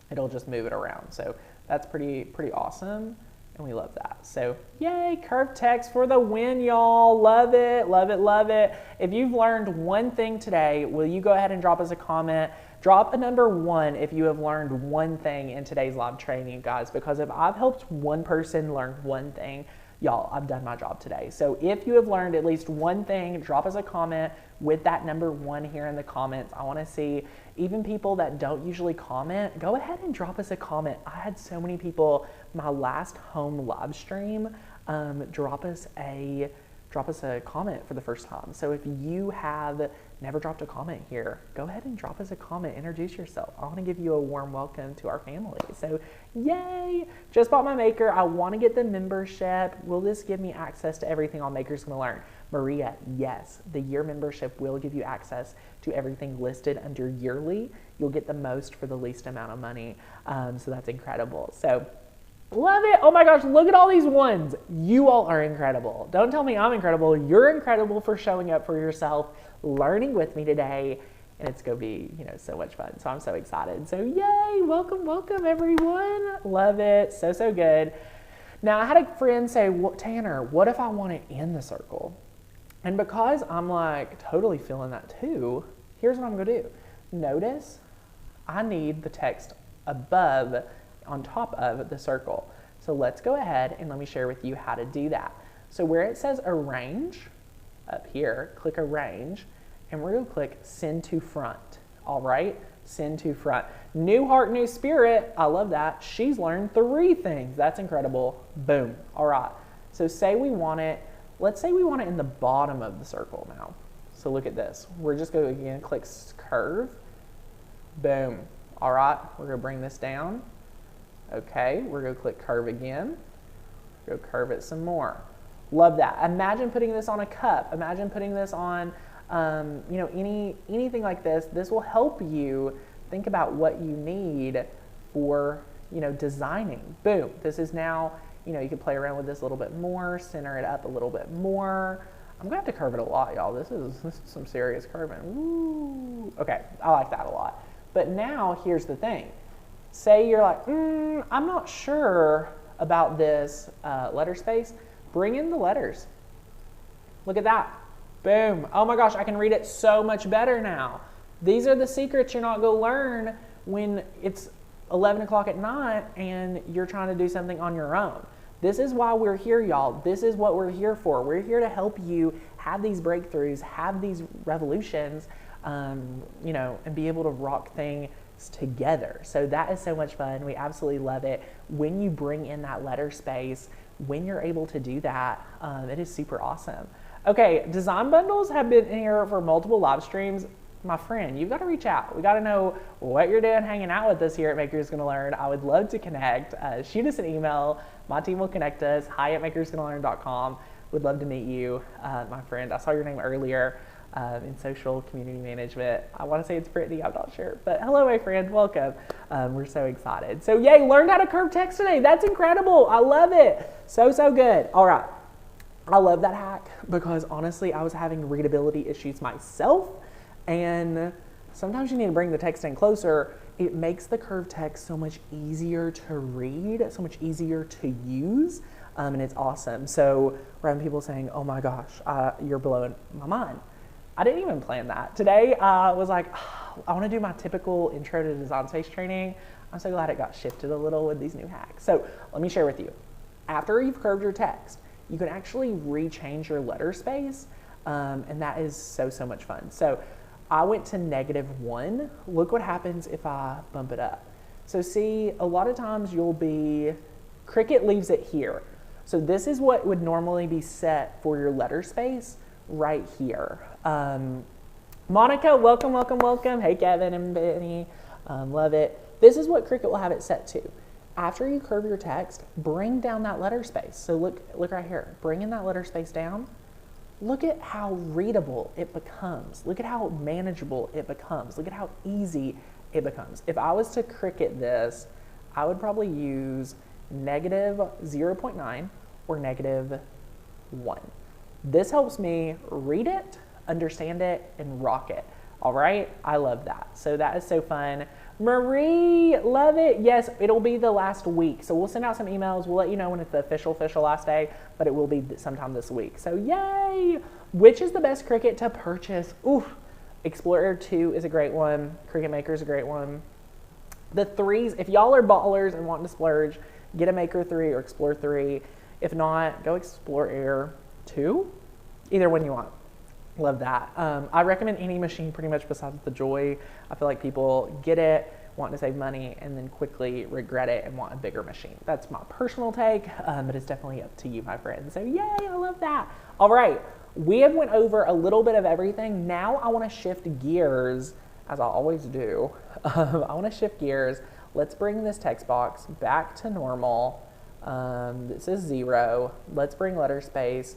it'll just move it around. So that's pretty awesome, and we love that. So yay, curved text for the win, y'all. Love it, love it, love it. If you've learned one thing today, will you go ahead and drop us a comment? Drop a number 1 if you have learned one thing in today's live training, guys, because if I've helped one person learn one thing, y'all, I've done my job today. So if you have learned at least one thing, drop us a comment with that number 1 here in the comments. I want to see, even people that don't usually comment, go ahead and drop us a comment. I had so many people, my last home live stream, drop us a comment for the first time. So if you have never dropped a comment here, go ahead and drop us a comment, introduce yourself. I want to give you a warm welcome to our family. So yay, just bought my Maker. I want to get the membership. Will this give me access to everything on Maker's Gonna Learn? Maria, yes, the year membership will give you access to everything listed under yearly. You'll get the most for the least amount of money. So that's incredible. So love it. Oh my gosh, look at all these ones. You all are incredible. Don't tell me I'm incredible. You're incredible for showing up for yourself, learning with me today, and it's going to be, so much fun. So I'm so excited. So yay, welcome, welcome everyone. Love it. So, so good. Now I had a friend say, Tanner, what if I want it in the circle? And because I'm like totally feeling that too, here's what I'm going to do. Notice I need the text above, on top of the circle. So let's go ahead and let me share with you how to do that. So where it says arrange up here, click arrange, and we're going to click send to front. All right, send to front. New heart, new spirit. I love that. She's learned 3 things. That's incredible. Boom. All right. So say we want it, let's say we want it in the bottom of the circle now. So look at this. We're just going to again click curve. Boom. All right. We're going to bring this down. Okay. We're going to click curve again. Go curve it some more. Love that. Imagine putting this on a cup. Imagine putting this on, anything like this. This will help you think about what you need for, designing. Boom. This is now, you can play around with this a little bit more, center it up a little bit more. I'm going to have to curve it a lot, y'all. This is some serious curving. Woo. Okay. I like that a lot. But now here's the thing. Say you're like, I'm not sure about this letter space. Bring in the letters. Look at that. Boom. Oh my gosh, I can read it so much better now. These are the secrets you're not going to learn when it's 11 o'clock at night and you're trying to do something on your own. This is why we're here, y'all. This is what we're here for. We're here to help you have these breakthroughs, have these revolutions, and be able to rock things together. So that is so much fun. We absolutely love it. When you bring in that letter space, when you're able to do that, it is super awesome. Okay, design bundles have been in here for multiple live streams. My friend, you've got to reach out. We got to know what you're doing hanging out with us here at Makers Gonna Learn. I would love to connect. Shoot us an email. My team will connect us. hi@makersgonnalearn.com. Would love to meet you, my friend. I saw your name earlier in social community management. I want to say it's Brittany. I'm not sure. But hello, my friend. Welcome. We're so excited. So yay, learned how to curve text today. That's incredible. I love it. So, so good. All right. I love that hack because honestly, I was having readability issues myself. And sometimes you need to bring the text in closer. It makes the curved text so much easier to read, so much easier to use, and it's awesome. So random people saying, oh my gosh, you're blowing my mind. I didn't even plan that. Today I was like, I want to do my typical intro to design space training. I'm so glad it got shifted a little with these new hacks. So let me share with you. After you've curved your text, you can actually rechange your letter space, and that is so, so much fun. So I went to -1. Look what happens if I bump it up. So see, a lot of times Cricut leaves it here. So this is what would normally be set for your letter space right here. Monica, welcome, welcome, welcome. Hey, Kevin and Benny, love it. This is what Cricut will have it set to. After you curve your text, bring down that letter space. So look right here, bringing that letter space down. Look at how readable it becomes. Look at how manageable it becomes. Look at how easy it becomes. If I was to Cricut this, I would probably use -0.9 or -1. This helps me read it, understand it, and rock it. All right, I love that. So that is so fun. Marie, love it. Yes, it'll be the last week. So we'll send out some emails. We'll let you know when it's the official last day, but it will be sometime this week. So yay. Which is the best Cricut to purchase? Oof, Explorer 2 is a great one. Cricut Maker is a great one. The 3s, if y'all are ballers and want to splurge, get a Maker 3 or Explorer 3. If not, go Explorer 2. Either one you want. Love that. I recommend any machine pretty much besides the Joy. I feel like people get it, want to save money, and then quickly regret it and want a bigger machine. That's my personal take, but it's definitely up to you, my friend. So yay, I love that. All right, we have went over a little bit of everything. Now I want to shift gears, as I always do. I want to shift gears. Let's bring this text box back to normal. This is 0. Let's bring letter space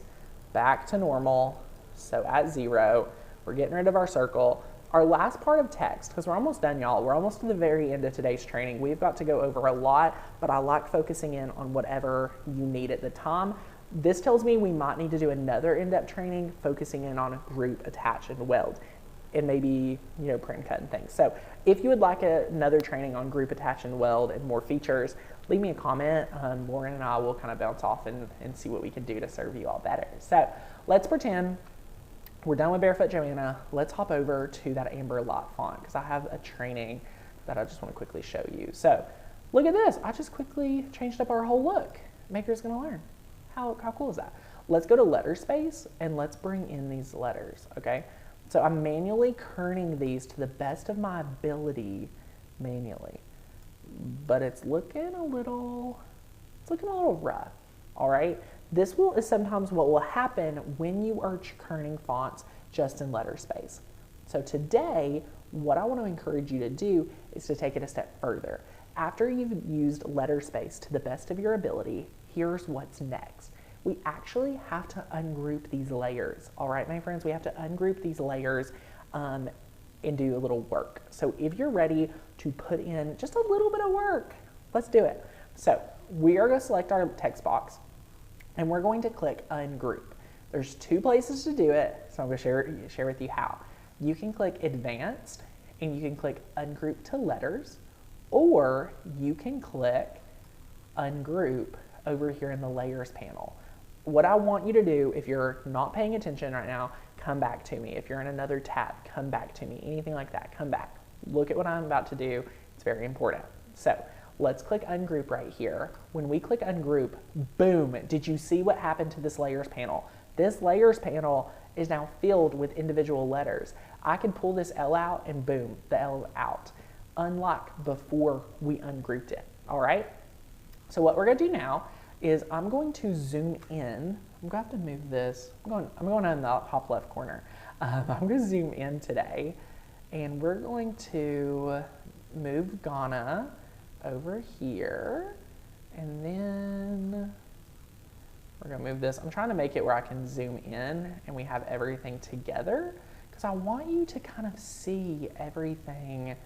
back to normal. So at 0, we're getting rid of our circle. Our last part of text, because we're almost done, y'all. We're almost to the very end of today's training. We've got to go over a lot, but I like focusing in on whatever you need at the time. This tells me we might need to do another in-depth training focusing in on group, attach, and weld, and maybe, print and cut and things. So if you would like another training on group, attach, and weld and more features, leave me a comment. Lauren and I will kind of bounce off and see what we can do to serve you all better. So let's pretend we're done with Barefoot Joanna. Let's hop over to that Amber Light font because I have a training that I just want to quickly show you. So look at this. I just quickly changed up our whole look. Maker's Gonna Learn. How cool is that? Let's go to letter space and let's bring in these letters, okay? So I'm manually kerning these to the best of my ability manually, but it's looking a little rough, all right? This is sometimes what will happen when you are kerning fonts just in letter space. So today, what I want to encourage you to do is to take it a step further. After you've used letter space to the best of your ability, here's what's next. We actually have to ungroup these layers. All right, my friends, we have to ungroup these layers and do a little work. So if you're ready to put in just a little bit of work, let's do it. So we are going to select our text box and we're going to click ungroup. There's 2 places to do it, so I'm going to share with you how. You can click advanced and you can click ungroup to letters, or you can click ungroup over here in the layers panel. What I want you to do, if you're not paying attention right now, come back to me. If you're in another tab, come back to me. Anything like that, come back. Look at what I'm about to do. It's very important. So let's click ungroup right here. When we click ungroup, boom, did you see what happened to this layers panel? This layers panel is now filled with individual letters. I can pull this L out and boom, the L out, unlike before we ungrouped it, all right? So what we're gonna do now is I'm going to zoom in. I'm gonna have to move this. I'm going on the top left corner. I'm gonna zoom in today and we're going to move Ghana over here, and then we're gonna move this. I'm trying to make it where I can zoom in and we have everything together because I want you to kind of see everything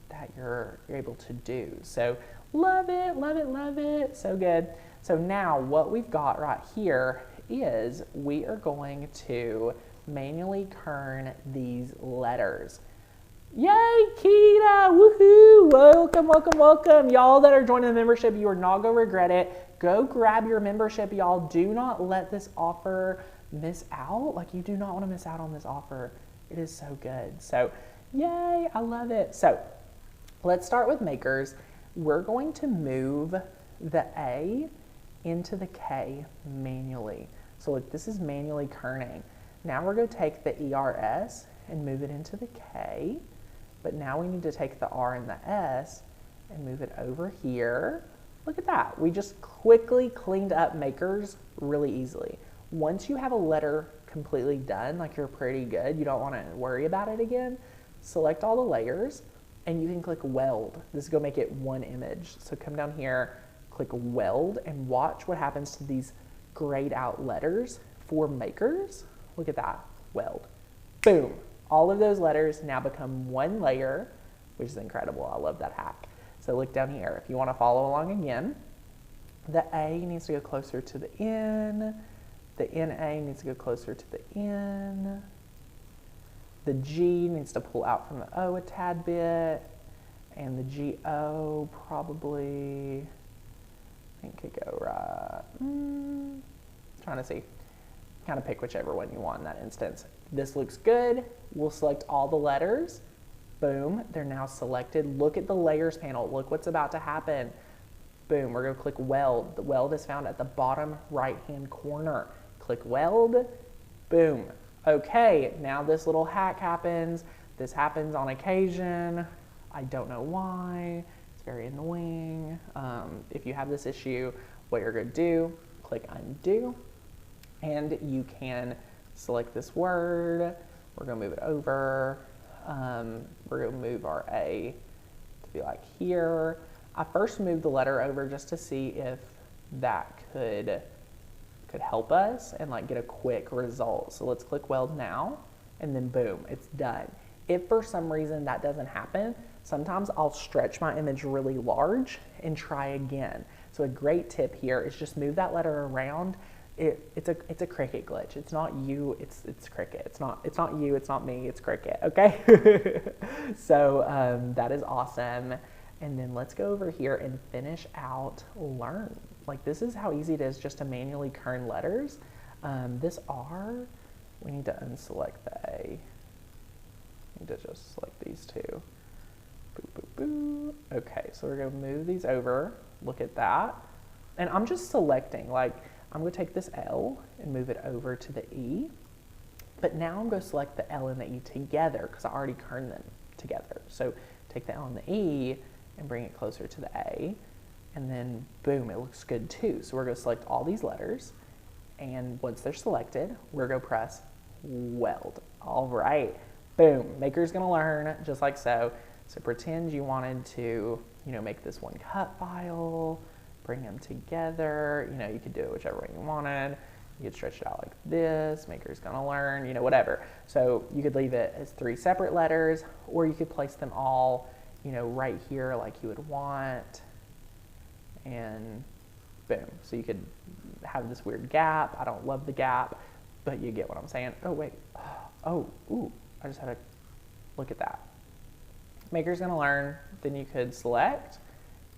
that you're able to do. So love it, love it, love it, so good. So now what we've got right here is we are going to manually kern these letters. Yay, Keita, woohoo, welcome, welcome, welcome. Y'all that are joining the membership, you are not gonna regret it. Go grab your membership, y'all. Do not let this offer miss out. Like, you do not wanna miss out on this offer. It is so good. So, yay, I love it. So, let's start with makers. We're going to move the A into the K manually. So look, this is manually kerning. Now we're gonna take the ERS and move it into the K, but now we need to take the R and the S and move it over here. Look at that. We just quickly cleaned up makers really easily. Once you have a letter completely done, like you're pretty good, you don't wanna worry about it again, select all the layers and you can click weld. This is gonna make it one image. So come down here, click weld, and watch what happens to these grayed out letters for makers. Look at that, weld. Boom, all of those letters now become one layer, which is incredible. I love that hack. So look down here, if you wanna follow along again, the A needs to go closer to the N, the NA needs to go closer to the N, the G needs to pull out from the O a tad bit, and the GO probably, I think could go right, trying to see, kind of pick whichever one you want in that instance. This looks good. We'll select all the letters. Boom, they're now selected. Look at the layers panel. Look what's about to happen. Boom, we're gonna click weld. The weld is found at the bottom right-hand corner. Click weld, boom. Okay, now this little hack happens. This happens on occasion. I don't know why. It's very annoying. If you have this issue, what you're gonna do, click undo, and you can select this word. We're gonna move it over. We're gonna move our A to be like here. I first moved the letter over just to see if that could could help us and like get a quick result. So let's click Weld now, and then boom, it's done. If for some reason that doesn't happen, sometimes I'll stretch my image really large and try again. So a great tip here is just move that letter around. It's a Cricut glitch. It's not you, it's Cricut. It's not you, it's not me, it's Cricut, okay? So that is awesome. And then let's go over here and finish out learn. Like this is how easy it is just to manually kern letters. This R, we need to unselect the A. We need to just select these two. Boo, boo, boo. Okay, so we're gonna move these over. Look at that. And I'm just selecting, like, I'm gonna take this L and move it over to the E. But now I'm gonna select the L and the E together because I already kerned them together. So take the L and the E and bring it closer to the A. And then boom, it looks good too. So we're gonna select all these letters. And once they're selected, we're gonna press Weld. All right, boom, Maker's gonna learn just like so. So pretend you wanted to, make this one cut file, bring them together. You could do it whichever way you wanted. You could stretch it out like this. Maker's gonna learn, whatever. So you could leave it as 3 separate letters, or you could place them all, right here like you would want. And boom. So you could have this weird gap. I don't love the gap, but you get what I'm saying. Oh, wait. Oh, ooh, I just had to look at that. Maker's gonna learn. Then you could select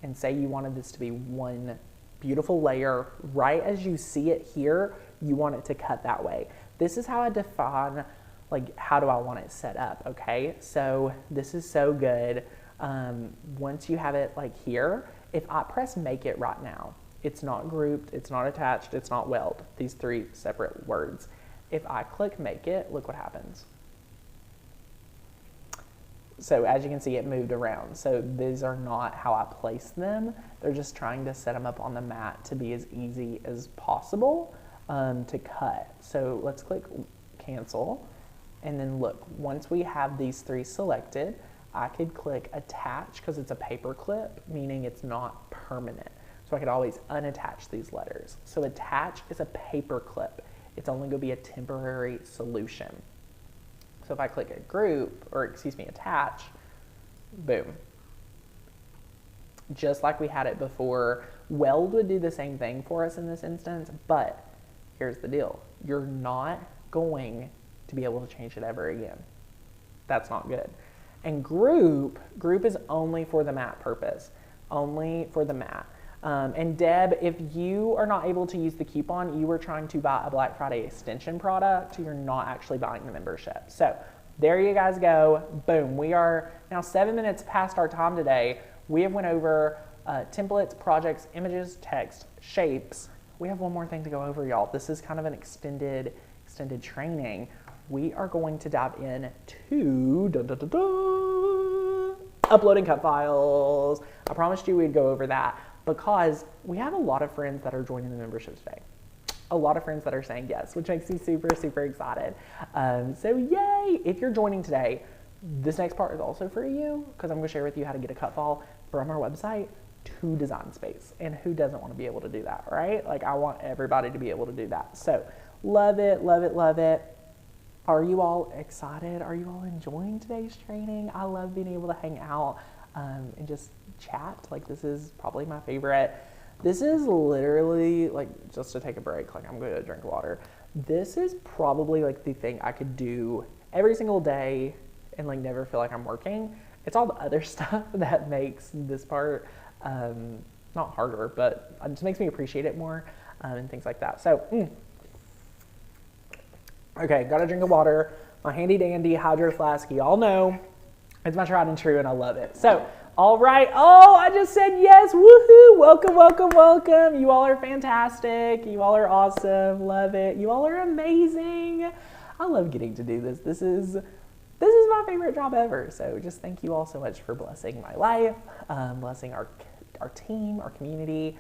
and say you wanted this to be one beautiful layer. Right as you see it here, you want it to cut that way. This is how I define, like, how do I want it set up, okay? So this is so good. Once you have it like here, if I press make it right now, it's not grouped, it's not attached, it's not weld, these 3 separate words. If I click make it, look what happens. So as you can see, it moved around. So these are not how I placed them. They're just trying to set them up on the mat to be as easy as possible to cut. So let's click cancel. And then look, once we have these 3 selected, I could click attach because it's a paper clip, meaning it's not permanent. So I could always unattach these letters. So attach is a paper clip. It's only gonna be a temporary solution. So if I click a group, or excuse me, attach, boom. Just like we had it before, Weld would do the same thing for us in this instance, but here's the deal. You're not going to be able to change it ever again. That's not good. And group is only for the mat purpose, only for the mat. And Deb, if you are not able to use the coupon, you were trying to buy a Black Friday extension product, you're not actually buying the membership. So there you guys go, boom. We are now 7 minutes past our time today. We have went over templates, projects, images, text, shapes. We have one more thing to go over, y'all. This is kind of an extended training. We are going to dive into uploading cut files. I promised you we'd go over that, because we have a lot of friends that are joining the membership today. A lot of friends that are saying yes, which makes me super, super excited. So yay! If you're joining today, this next part is also for you, because I'm gonna share with you how to get a cut file from our website to Design Space. And who doesn't want to be able to do that, right? Like, I want everybody to be able to do that. So love it, love it, love it. Are you all excited? Are you all enjoying today's training? I love being able to hang out and just chat. Like, this is probably my favorite. This is literally, like, just to take a break, like, I'm going to drink water. This is probably like the thing I could do every single day and like never feel like I'm working. It's all the other stuff that makes this part not harder, but it just makes me appreciate it more and things like that. So okay, got a drink of water. My handy dandy hydro flask, you all know it's my tried and true, and I love it. So all right. Oh, I just said yes. Woohoo. Welcome, welcome, welcome. You all are fantastic. You all are awesome. Love it. You all are amazing. I love getting to do this. This is my favorite job ever. So just thank you all so much for blessing my life, blessing our team, our community.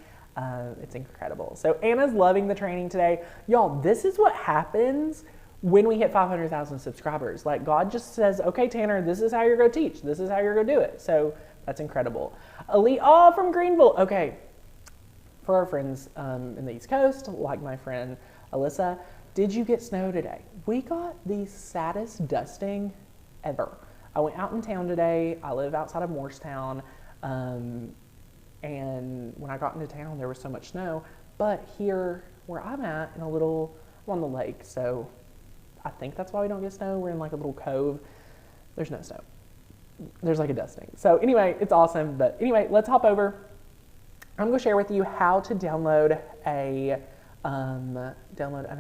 It's incredible. So Anna's loving the training today. Y'all, this is what happens when we hit 500,000 subscribers. Like, God just says, okay, Tanner, this is how you're going to teach. This is how you're going to do it. So that's incredible. Elite, oh, from Greenville. Okay. For our friends in the East Coast, like my friend Alyssa, did you get snow today? We got the saddest dusting ever. I went out in town today. I live outside of Morristown, and when I got into town, there was so much snow. But here, where I'm at, I'm on the lake, so I think that's why we don't get snow. We're in like a little cove. There's no snow. There's like a dusting. So anyway, it's awesome. But anyway, let's hop over. I'm going to share with you how to download an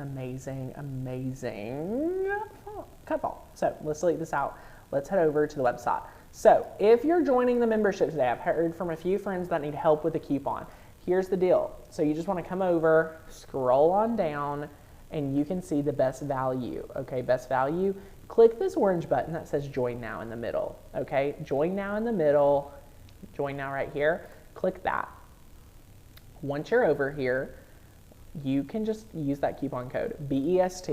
amazing cut file. So let's delete this out. Let's head over to the website. So if you're joining the membership today, I've heard from a few friends that need help with the coupon. Here's the deal. So you just want to come over, scroll on down, and you can see the best value. Okay, best value. Click this orange button that says join now in the middle. Okay, join now in the middle. Join now right here. Click that. Once you're over here, you can just use that coupon code, BEST,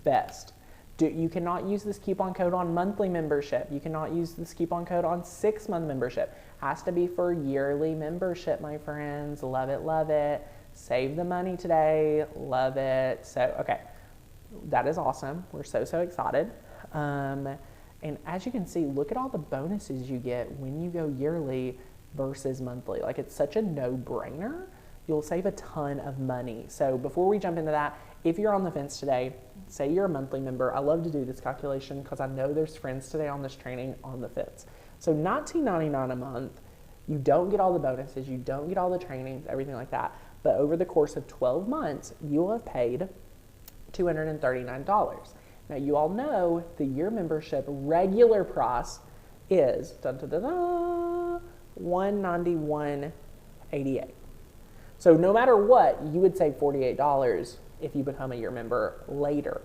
BEST. You cannot use this coupon code on monthly membership. You cannot use this coupon code on 6-month membership. Has to be for yearly membership, my friends. Love it, love it. Save the money today. Love it. So, okay, that is awesome. We're so excited. And as you can see, look at all the bonuses you get when you go yearly versus monthly. Like, it's such a no-brainer. You'll save a ton of money. So before we jump into that, if you're on the fence today, say you're a monthly member, I love to do this calculation because I know there's friends today on this training on the fence. So $19.99 a month, you don't get all the bonuses, you don't get all the trainings, everything like that. But over the course of 12 months, you will have paid $239. Now you all know the year membership regular price is $191.88. So no matter what, you would save $48 if you become a year member later.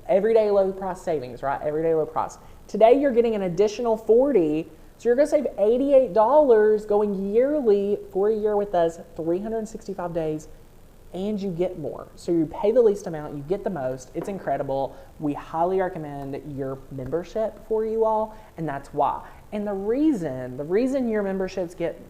Everyday low price savings, right? Everyday low price. Today you're getting an additional $40, so you're gonna save $88 going yearly for a year with us, 365 days, and you get more. So you pay the least amount, you get the most. It's incredible. We highly recommend your membership for you all, and that's why. And the reason your members get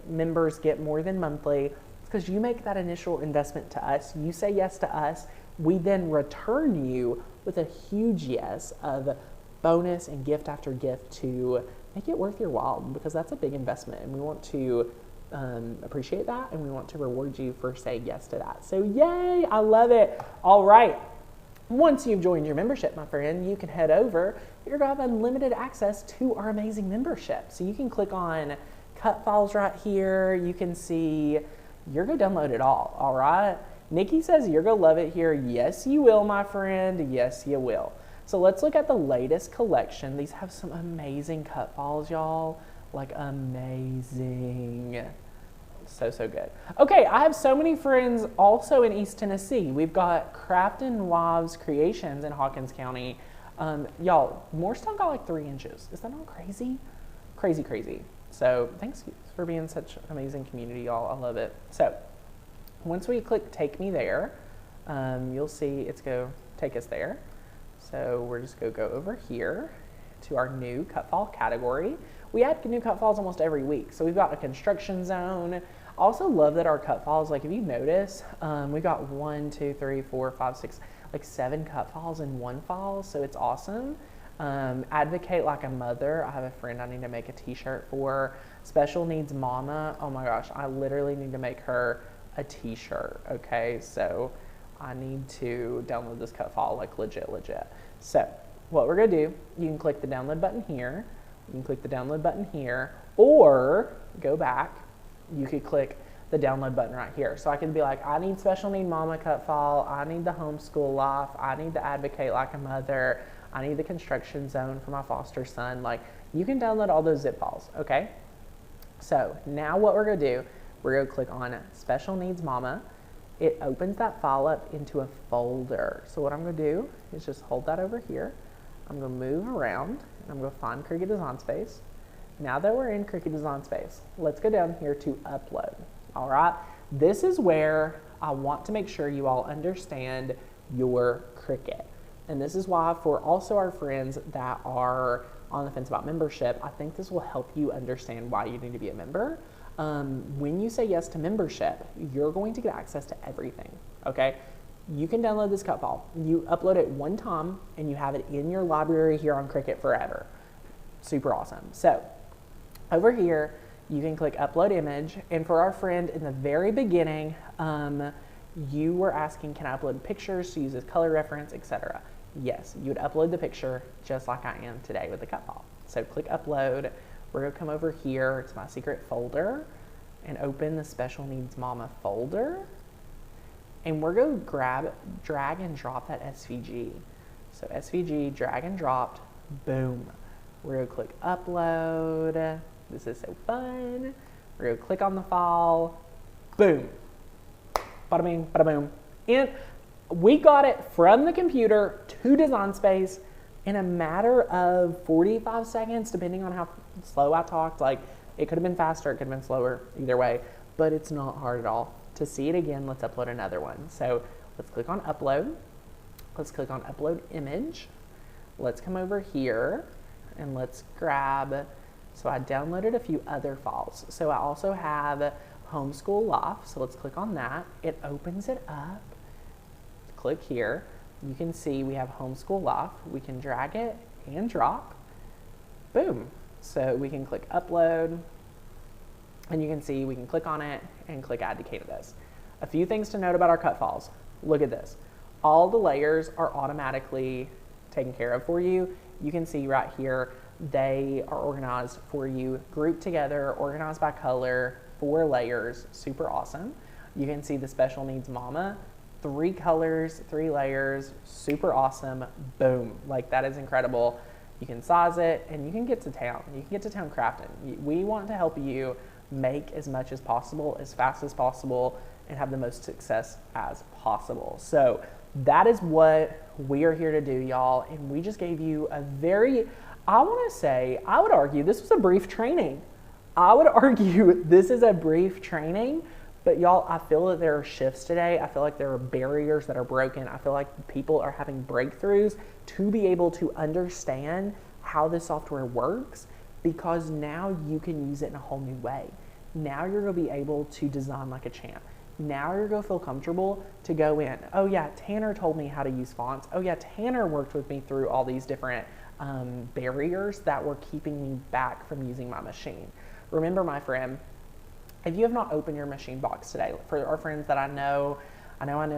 more than monthly, because you make that initial investment to us, you say yes to us, we then return you with a huge yes of bonus and gift after gift to make it worth your while, because that's a big investment and we want to appreciate that, and we want to reward you for saying yes to that. So yay, I love it. All right, once you've joined your membership, my friend, you can head over. You're gonna have unlimited access to our amazing membership. So you can click on cut files right here. You can see you're gonna download it all right? Nikki says you're gonna love it here. Yes, you will, my friend. Yes, you will. So let's look at the latest collection. These have some amazing cut files, y'all. Like, amazing. So good. Okay, I have so many friends also in East Tennessee. We've got Crafton Wives Creations in Hawkins County. Y'all, Morristown got like 3 inches. Is that not crazy? Crazy. So thanks for being such an amazing community, y'all. I love it. So once we click take me there, you'll see it's go take us there. So we're just going to go over here to our new cut file category. We add new cut files almost every week. So we've got a construction zone. I also love that our cut files, like if you notice, we've got 1, 2, 3, 4, 5, 6, like 7 cut files in one file. So it's awesome. Advocate like a mother. I have a friend I need to make a t-shirt for. Special needs mama. Oh my gosh, I literally need to make her a t-shirt. Okay, so I need to download this cut file like legit. So what we're gonna do, you can click the download button here, you can click the download button here, or go back, you could click the download button right here. So I can be like, I need special need mama cut file, I need the homeschool life, I need to advocate like a mother, I need the construction zone for my foster son. Like, you can download all those zip files, okay? So now what we're gonna do, we're gonna click on special needs mama. It opens that file up into a folder. So what I'm gonna do is just hold that over here. I'm gonna move around and I'm gonna find Cricut Design Space. Now that we're in Cricut Design Space, let's go down here to upload. All right, this is where I want to make sure you all understand your Cricut. And this is why for also our friends that are on the fence about membership, I think this will help you understand why you need to be a member. when you say yes to membership, you're going to get access to everything, okay? You can download this cut file. You upload it one time and you have it in your library here on Cricut forever. Super awesome. So over here, you can click upload image. And for our friend in the very beginning, you were asking, can I upload pictures to use as color reference, etc. Yes, you would upload the picture just like I am today with the cut file. So click upload. We're gonna come over here to my secret folder and open the Special Needs Mama folder. And we're going to drag and drop that SVG. So SVG, drag and dropped, boom. We're going to click upload. This is so fun. We're going to click on the file, boom. Bada bing, bada boom. And we got it from the computer to Design Space in a matter of 45 seconds, depending on how slow I talked. Like, it could have been faster, it could have been slower, either way, but it's not hard at all. To see it again, let's upload another one. So let's click on upload. Let's click on upload image. Let's come over here and let's grab, so I downloaded a few other files. So I also have Homeschool Life. So let's click on that. It opens it up. Click here. You can see we have Homeschool Life. We can drag it and drop. Boom. So we can click upload. And you can see we can click on it and click add to Canvas. A few things to note about our cut files. Look at this. All the layers are automatically taken care of for you. You can see right here, they are organized for you, grouped together, organized by color, 4 layers, super awesome. You can see the Special Needs Mama, 3 colors, 3 layers, super awesome, boom. Like, that is incredible. You can size it and you can get to town. You can get to town crafting. We want to help you make as much as possible, as fast as possible, and have the most success as possible. So that is what we are here to do, y'all. And we just gave you a very, I would argue this was a brief training. I would argue this is a brief training, but y'all, I feel that there are shifts today. I feel like there are barriers that are broken. I feel like people are having breakthroughs to be able to understand how this software works, because now you can use it in a whole new way. Now you're going to be able to design like a champ. Now you're going to feel comfortable to go in. Oh yeah, Tanner told me how to use fonts. Oh yeah, Tanner worked with me through all these different barriers that were keeping me back from using my machine. Remember, my friend, if you have not opened your machine box today, for our friends that I know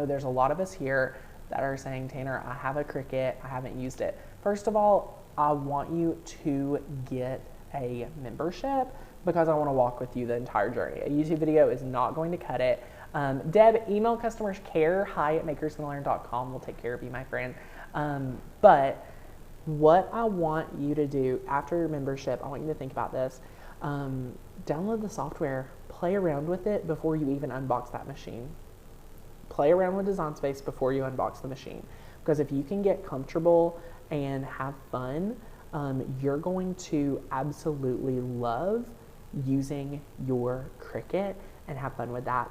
there's a lot of us here that are saying, Tanner, I have a Cricut, I haven't used it. First of all, I want you to get a membership, because I want to walk with you the entire journey. A YouTube video is not going to cut it. Deb, email customer care, hi@makersgonnalearn.com. We'll take care of you, my friend. But what I want you to do after your membership, I want you to think about this. Download the software, play around with it before you even unbox that machine. Play around with Design Space before you unbox the machine. Because if you can get comfortable and have fun, you're going to absolutely love using your Cricut and have fun with that.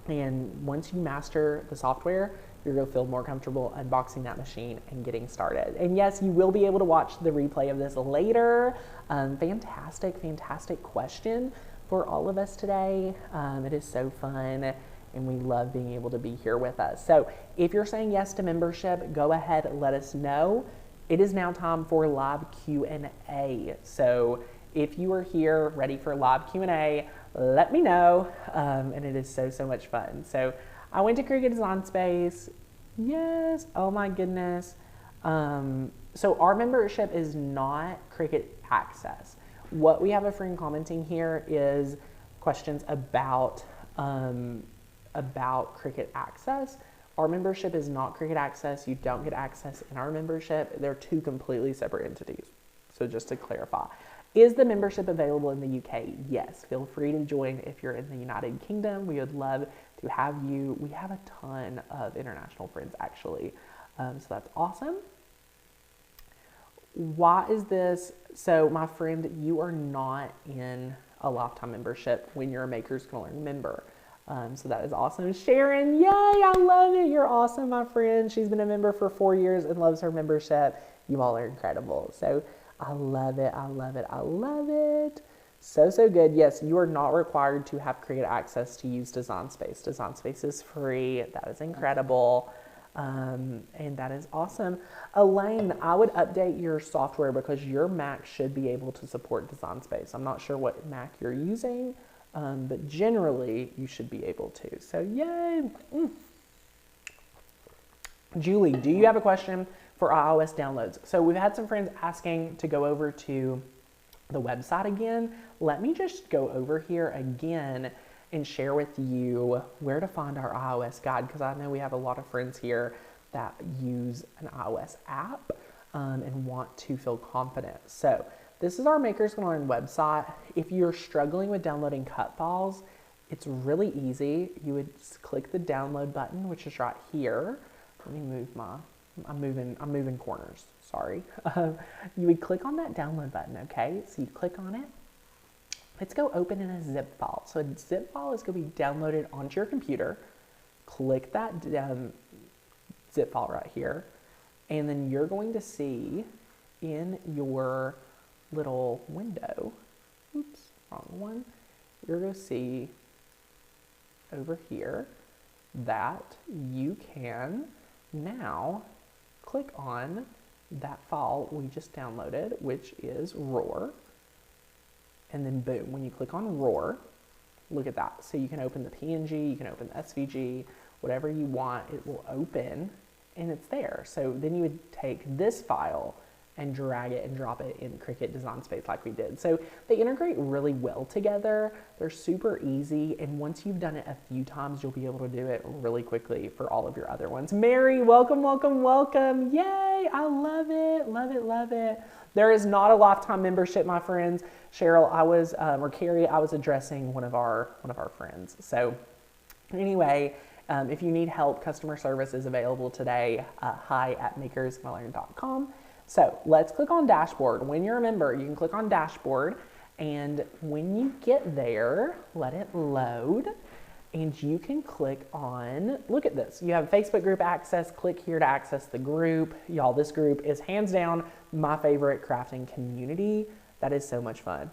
And once you master the software, you're going to feel more comfortable unboxing that machine and getting started. And yes, you will be able to watch the replay of this later. Fantastic question for all of us today. It is so fun, and we love being able to be here with us. So if you're saying yes to membership, go ahead and let us know. It is now time for live Q&A. So if you are here ready for live Q&A, let me know. And it is so much fun. So I went to Cricut Design Space. Yes, oh my goodness. So our membership is not Cricut Access. What we have a friend commenting here is questions about Cricut Access. Our membership is not Cricut Access. You don't get access in our membership. They're 2 completely separate entities. So just to clarify. Is the membership available in the UK? Yes. Feel free to join if you're in the United Kingdom. We would love to have you. We have a ton of international friends, actually. So that's awesome. Why is this? So my friend, you are not in a lifetime membership when you're a Makers Gonna Learn member. So that is awesome. Sharon, yay, I love it. You're awesome, my friend. She's been a member for 4 years and loves her membership. You all are incredible. So I love it. I love it. I love it. So good. Yes, you are not required to have Cricut Access to use Design Space. Design Space is free. That is incredible. And that is awesome. Elaine, I would update your software because your Mac should be able to support Design Space. I'm not sure what Mac you're using, but generally you should be able to. So yay. Julie, do you have a question for iOS downloads? So we've had some friends asking to go over to the website again. Let me just go over here again and share with you where to find our iOS guide, because I know we have a lot of friends here that use an iOS app and want to feel confident. So this is our Makers Gonna Learn website. If you're struggling with downloading cut files, it's really easy. You would just click the download button, which is right here. Let me move I'm moving corners, sorry. You would click on that download button, okay? So you click on it. Let's go open in a zip file. So a zip file is going to be downloaded onto your computer. Click that zip file right here. And then you're going to see in your little window, oops, wrong one. You're going to see over here that you can now click on that file we just downloaded, which is Roar. And then boom, when you click on Roar, look at that. So you can open the PNG, you can open the SVG, whatever you want, it will open and it's there. So then you would take this file and drag it and drop it in Cricut Design Space like we did. So they integrate really well together. They're super easy. And once you've done it a few times, you'll be able to do it really quickly for all of your other ones. Mary, welcome, welcome, welcome. Yay, I love it, love it, love it. There is not a lifetime membership, my friends. Cheryl, or Carrie, I was addressing one of our friends. So anyway, if you need help, customer service is available today. hi@makersgonnalearn.com. So let's click on dashboard. When you're a member, you can click on dashboard, and when you get there, let it load, and you can click on, look at this. You have Facebook group access. Click here to access the group. Y'all, this group is hands down my favorite crafting community. That is so much fun.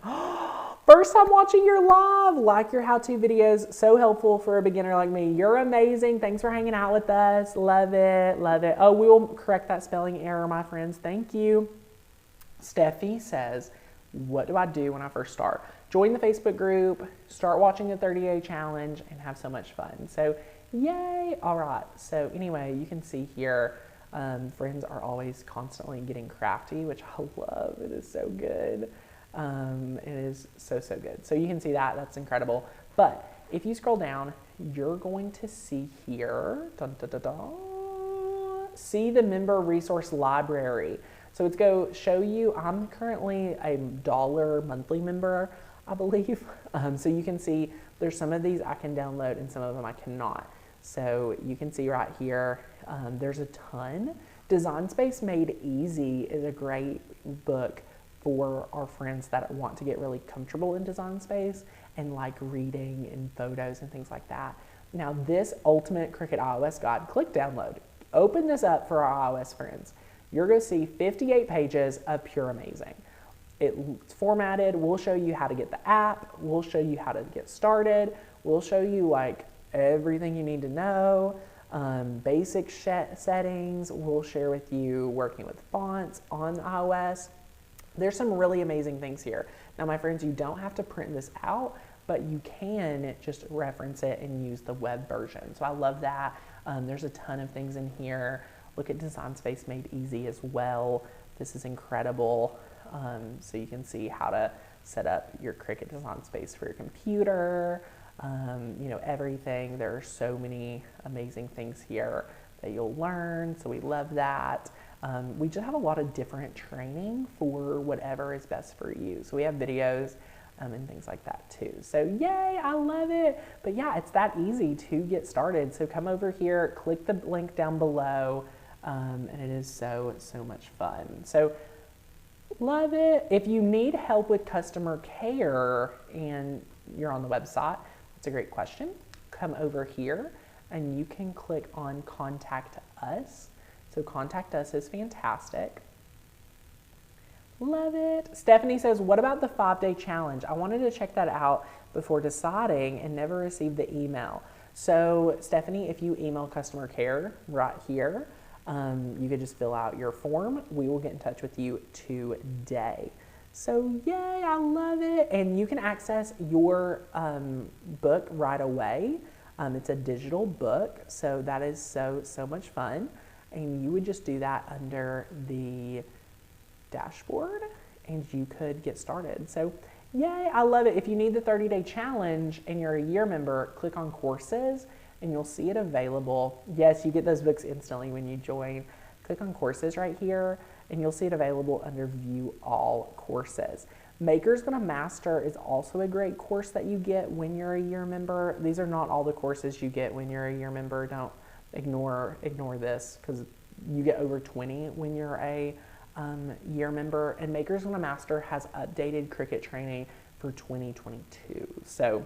First time watching your live, like your how-to videos, so helpful for a beginner like me. You're amazing. Thanks for hanging out with us. Love it, love it. Oh, we will correct that spelling error, my friends. Thank you. Steffi says, what do I do when I first start? Join the Facebook group, start watching the 30-day challenge, and have so much fun. So, yay. All right. So anyway, you can see here, friends are always constantly getting crafty, which I love. It is so good. It is so, so good. So you can see that, that's incredible. But if you scroll down, you're going to see here, dun, dun, dun, dun, see the member resource library. So it's go show you, I'm currently a $1 monthly member, I believe. So you can see there's some of these I can download and some of them I cannot. So you can see right here, there's a ton. Design Space Made Easy is a great book for our friends that want to get really comfortable in Design Space and like reading and photos and things like that. Now this Ultimate Cricut iOS Guide, click download. Open this up for our iOS friends. You're going to see 58 pages of pure amazing. It's formatted. We'll show you how to get the app. We'll show you how to get started. We'll show you like everything you need to know. Basic settings. We'll share with you working with fonts on iOS. There's some really amazing things here. Now, my friends, you don't have to print this out, but you can just reference it and use the web version. So I love that. There's a ton of things in here. Look at Design Space Made Easy as well. This is incredible. So you can see how to set up your Cricut Design Space for your computer, you know, everything. There are so many amazing things here that you'll learn. So we love that. We just have a lot of different training for whatever is best for you. So we have videos and things like that too. So yay, I love it. But yeah, it's that easy to get started. So come over here, click the link down below, and it is so, so much fun. So love it. If you need help with customer care and you're on the website, that's a great question. Come over here and you can click on Contact Us. So Contact Us is fantastic. Love it. Stephanie says, what about the 5-day challenge? I wanted to check that out before deciding and never received the email. So Stephanie, if you email customer care right here, you could just fill out your form. We will get in touch with you today. So yay, I love it. And you can access your book right away. It's a digital book, so that is so much fun. And you would just do that under the dashboard and you could get started. So yay, I love it. If you need the 30-day challenge and you're a year member, click on courses and you'll see it available. Yes, you get those books instantly when you join. Click on courses right here and you'll see it available under view all courses. Maker's Gonna Master is also a great course that you get when you're a year member. These are not all the courses you get when you're a year member. Don't ignore this because you get over 20 when you're a year member. And Maker's Gonna Master has updated Cricut training for 2022. So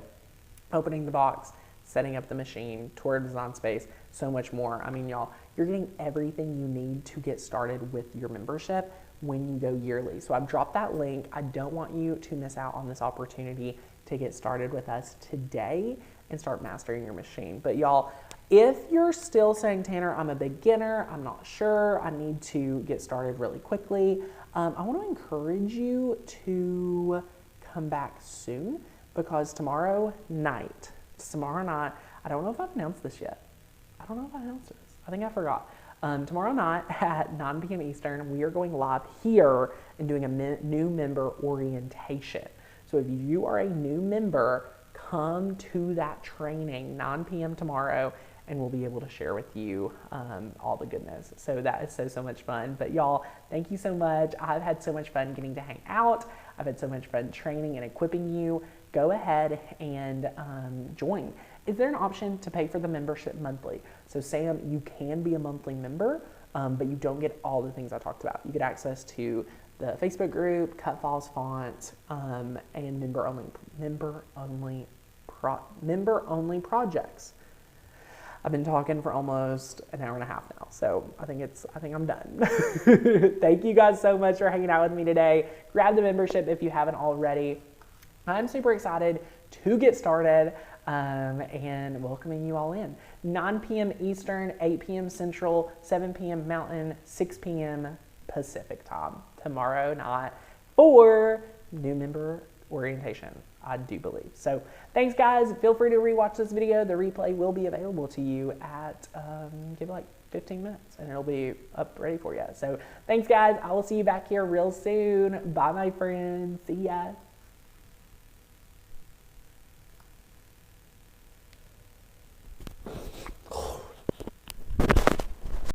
opening the box, setting up the machine, tour design space, so much more. I mean, y'all, you're getting everything you need to get started with your membership when you go yearly. So I've dropped that link. I don't want you to miss out on this opportunity to get started with us today and start mastering your machine. But y'all, if you're still saying, Tanner, I'm a beginner, I'm not sure, I need to get started really quickly, I want to encourage you to come back soon because tomorrow night, I don't know if I've announced this yet. I don't know if I announced this. I think I forgot. Tomorrow night at 9 p.m. Eastern, we are going live here and doing a new member orientation. So if you are a new member, come to that training 9 p.m. tomorrow and we'll be able to share with you all the goodness. So that is so much fun. But y'all, thank you so much. I've had so much fun getting to hang out. I've had so much fun training and equipping you. Go ahead and join. Is there an option to pay for the membership monthly? So Sam, you can be a monthly member, but you don't get all the things I talked about. You get access to the Facebook group, cut files, fonts, and member only projects. I've been talking for almost an hour and a half now, so I think I'm done. Thank you guys so much for hanging out with me today. Grab the membership if you haven't already. I'm super excited to get started and welcoming you all in. 9 p.m. Eastern, 8 p.m. Central, 7 p.m. Mountain, 6 p.m. Pacific time tomorrow night for new member orientation, I do believe. So thanks guys. Feel free to rewatch this video. The replay will be available to you at give it like 15 minutes and it'll be up ready for you. So thanks guys. I will see you back here real soon. Bye my friends. See ya.